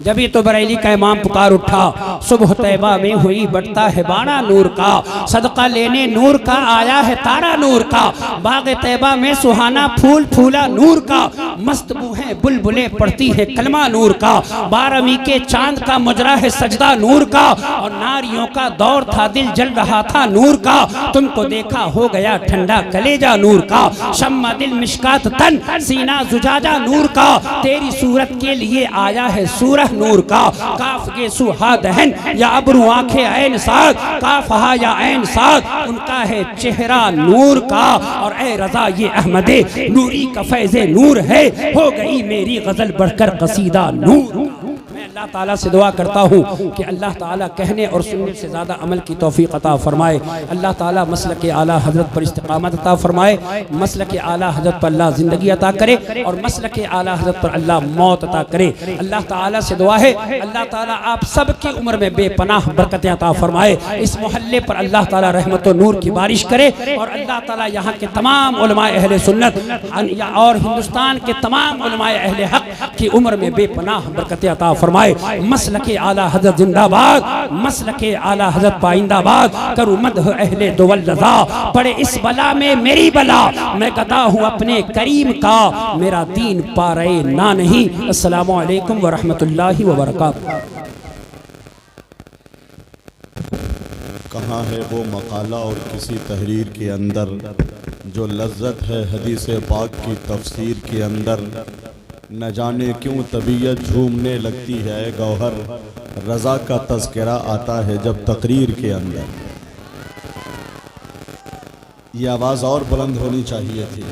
जभी तो बरेली का इमाम पुकार उठा, सुबह तैबा में हुई बढ़ता है बाड़ा नूर का, सदका लेने नूर का आया है तारा नूर का, बाग तैबा में सुहाना फूल फूला नूर का, मस्त है बुलबुलें पड़ती है कलमा नूर का, 12वीं के चांद का मुजरा है सजदा नूर का, और नारियों का दौर था दिल जल रहा था नूर का, तुमको देखा हो गया ठंडा कलेजा नूर का, शम्मा दिल मिशकात तन सीना जुजाजा नूर का, तेरी सूरत के लिए आया है सूरह नूर का, काफ के सुहा दहन या अबरू आंखें ऐन साद, काफ हा या ऐन साद, उनका है चेहरा नूर का, और ए रजा ये अहमदे नूरी का फैज़े नूर है, हो गई मेरी गजल बढ़कर कसीदा नूर। अल्लाह ताला से दुआ करता हूँ कि अल्लाह ताला कहने और सुनने से ज़्यादा अमल की तौफीक अता फरमाए। अल्लाह ताला मसलक आला हज़रत पर इस्तिक़ामत अता फरमाए, मसलक आला हज़रत पर अल्लाह ज़िंदगी अता करे और मसलक आला हज़रत पर अल्लाह मौत अता करे। अल्लाह ताला से दुआ है अल्लाह ताला आप सब की उम्र में बेपनाह बरकतें अता फरमाए। इस मोहल्ले पर अल्लाह ताला रहमत व नूर की बारिश करे और अल्लाह ताला यहाँ के तमाम उलमाए अहले सुन्नत और हिंदुस्तान के तमाम उलमाए अहले हक की उम्र में बेपनाह बरकतें अता फरमाए। मसलक आला हज़रत जिंदाबाद, मसलक आला हज़रत पाइंदाबाद, करूँ मदह अहले दुवल रज़ा, पड़े इस बला में मेरी बला, मैं गदा हूँ अपने करीम का, मेरा दीन पा रहे ना नहीं। अस्सलामु अलैकुम व रहमतुल्लाहि व बरकातुहू। कहाँ है वो मकाला और किसी तहरीर के अंदर जो लज्जत है हदीस पाक की तफसीर के अंदर, न जाने क्यों तबीयत झूमने लगती है गौहर, रज़ा का तज़किरा आता है जब तकरीर के अंदर। ये आवाज़ और बुलंद होनी चाहिए थी।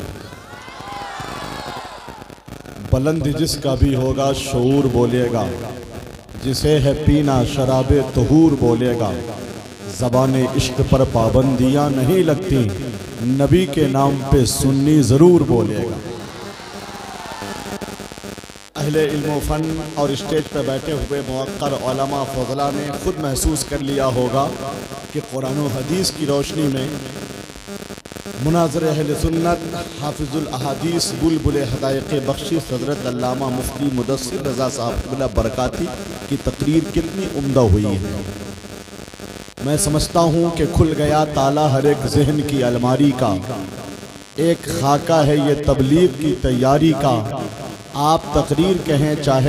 बुलंद जिसका भी होगा शऊर बोलेगा, जिसे है पीना शराबे तहूर बोलेगा, ज़बाने इश्क पर पाबंदियाँ नहीं लगती, नबी के नाम पे सुन्नी ज़रूर बोलेगा। अहले इल्म व फ़न और स्टेज पर बैठे हुए मुअक्कर उलमा फ़ज़ला ने खुद महसूस कर लिया होगा कि कुरान व हदीस की रोशनी में मुनाज़िर अहले सुन्नत हाफिज़ुल अहादीस बुलबुल हदायक़ बख्शिश हज़रत अल्लामा मुफ्ती मुदस्सिर रज़ा साहब क़िबला बरकाती की तकरीर कितनी उम्दा हुई है। मैं समझता हूँ कि खुल गया ताला हर एक जहन की अलमारी का, एक खाका है ये तबलीग की तैयारी का। आप तकरीर कहें चाहे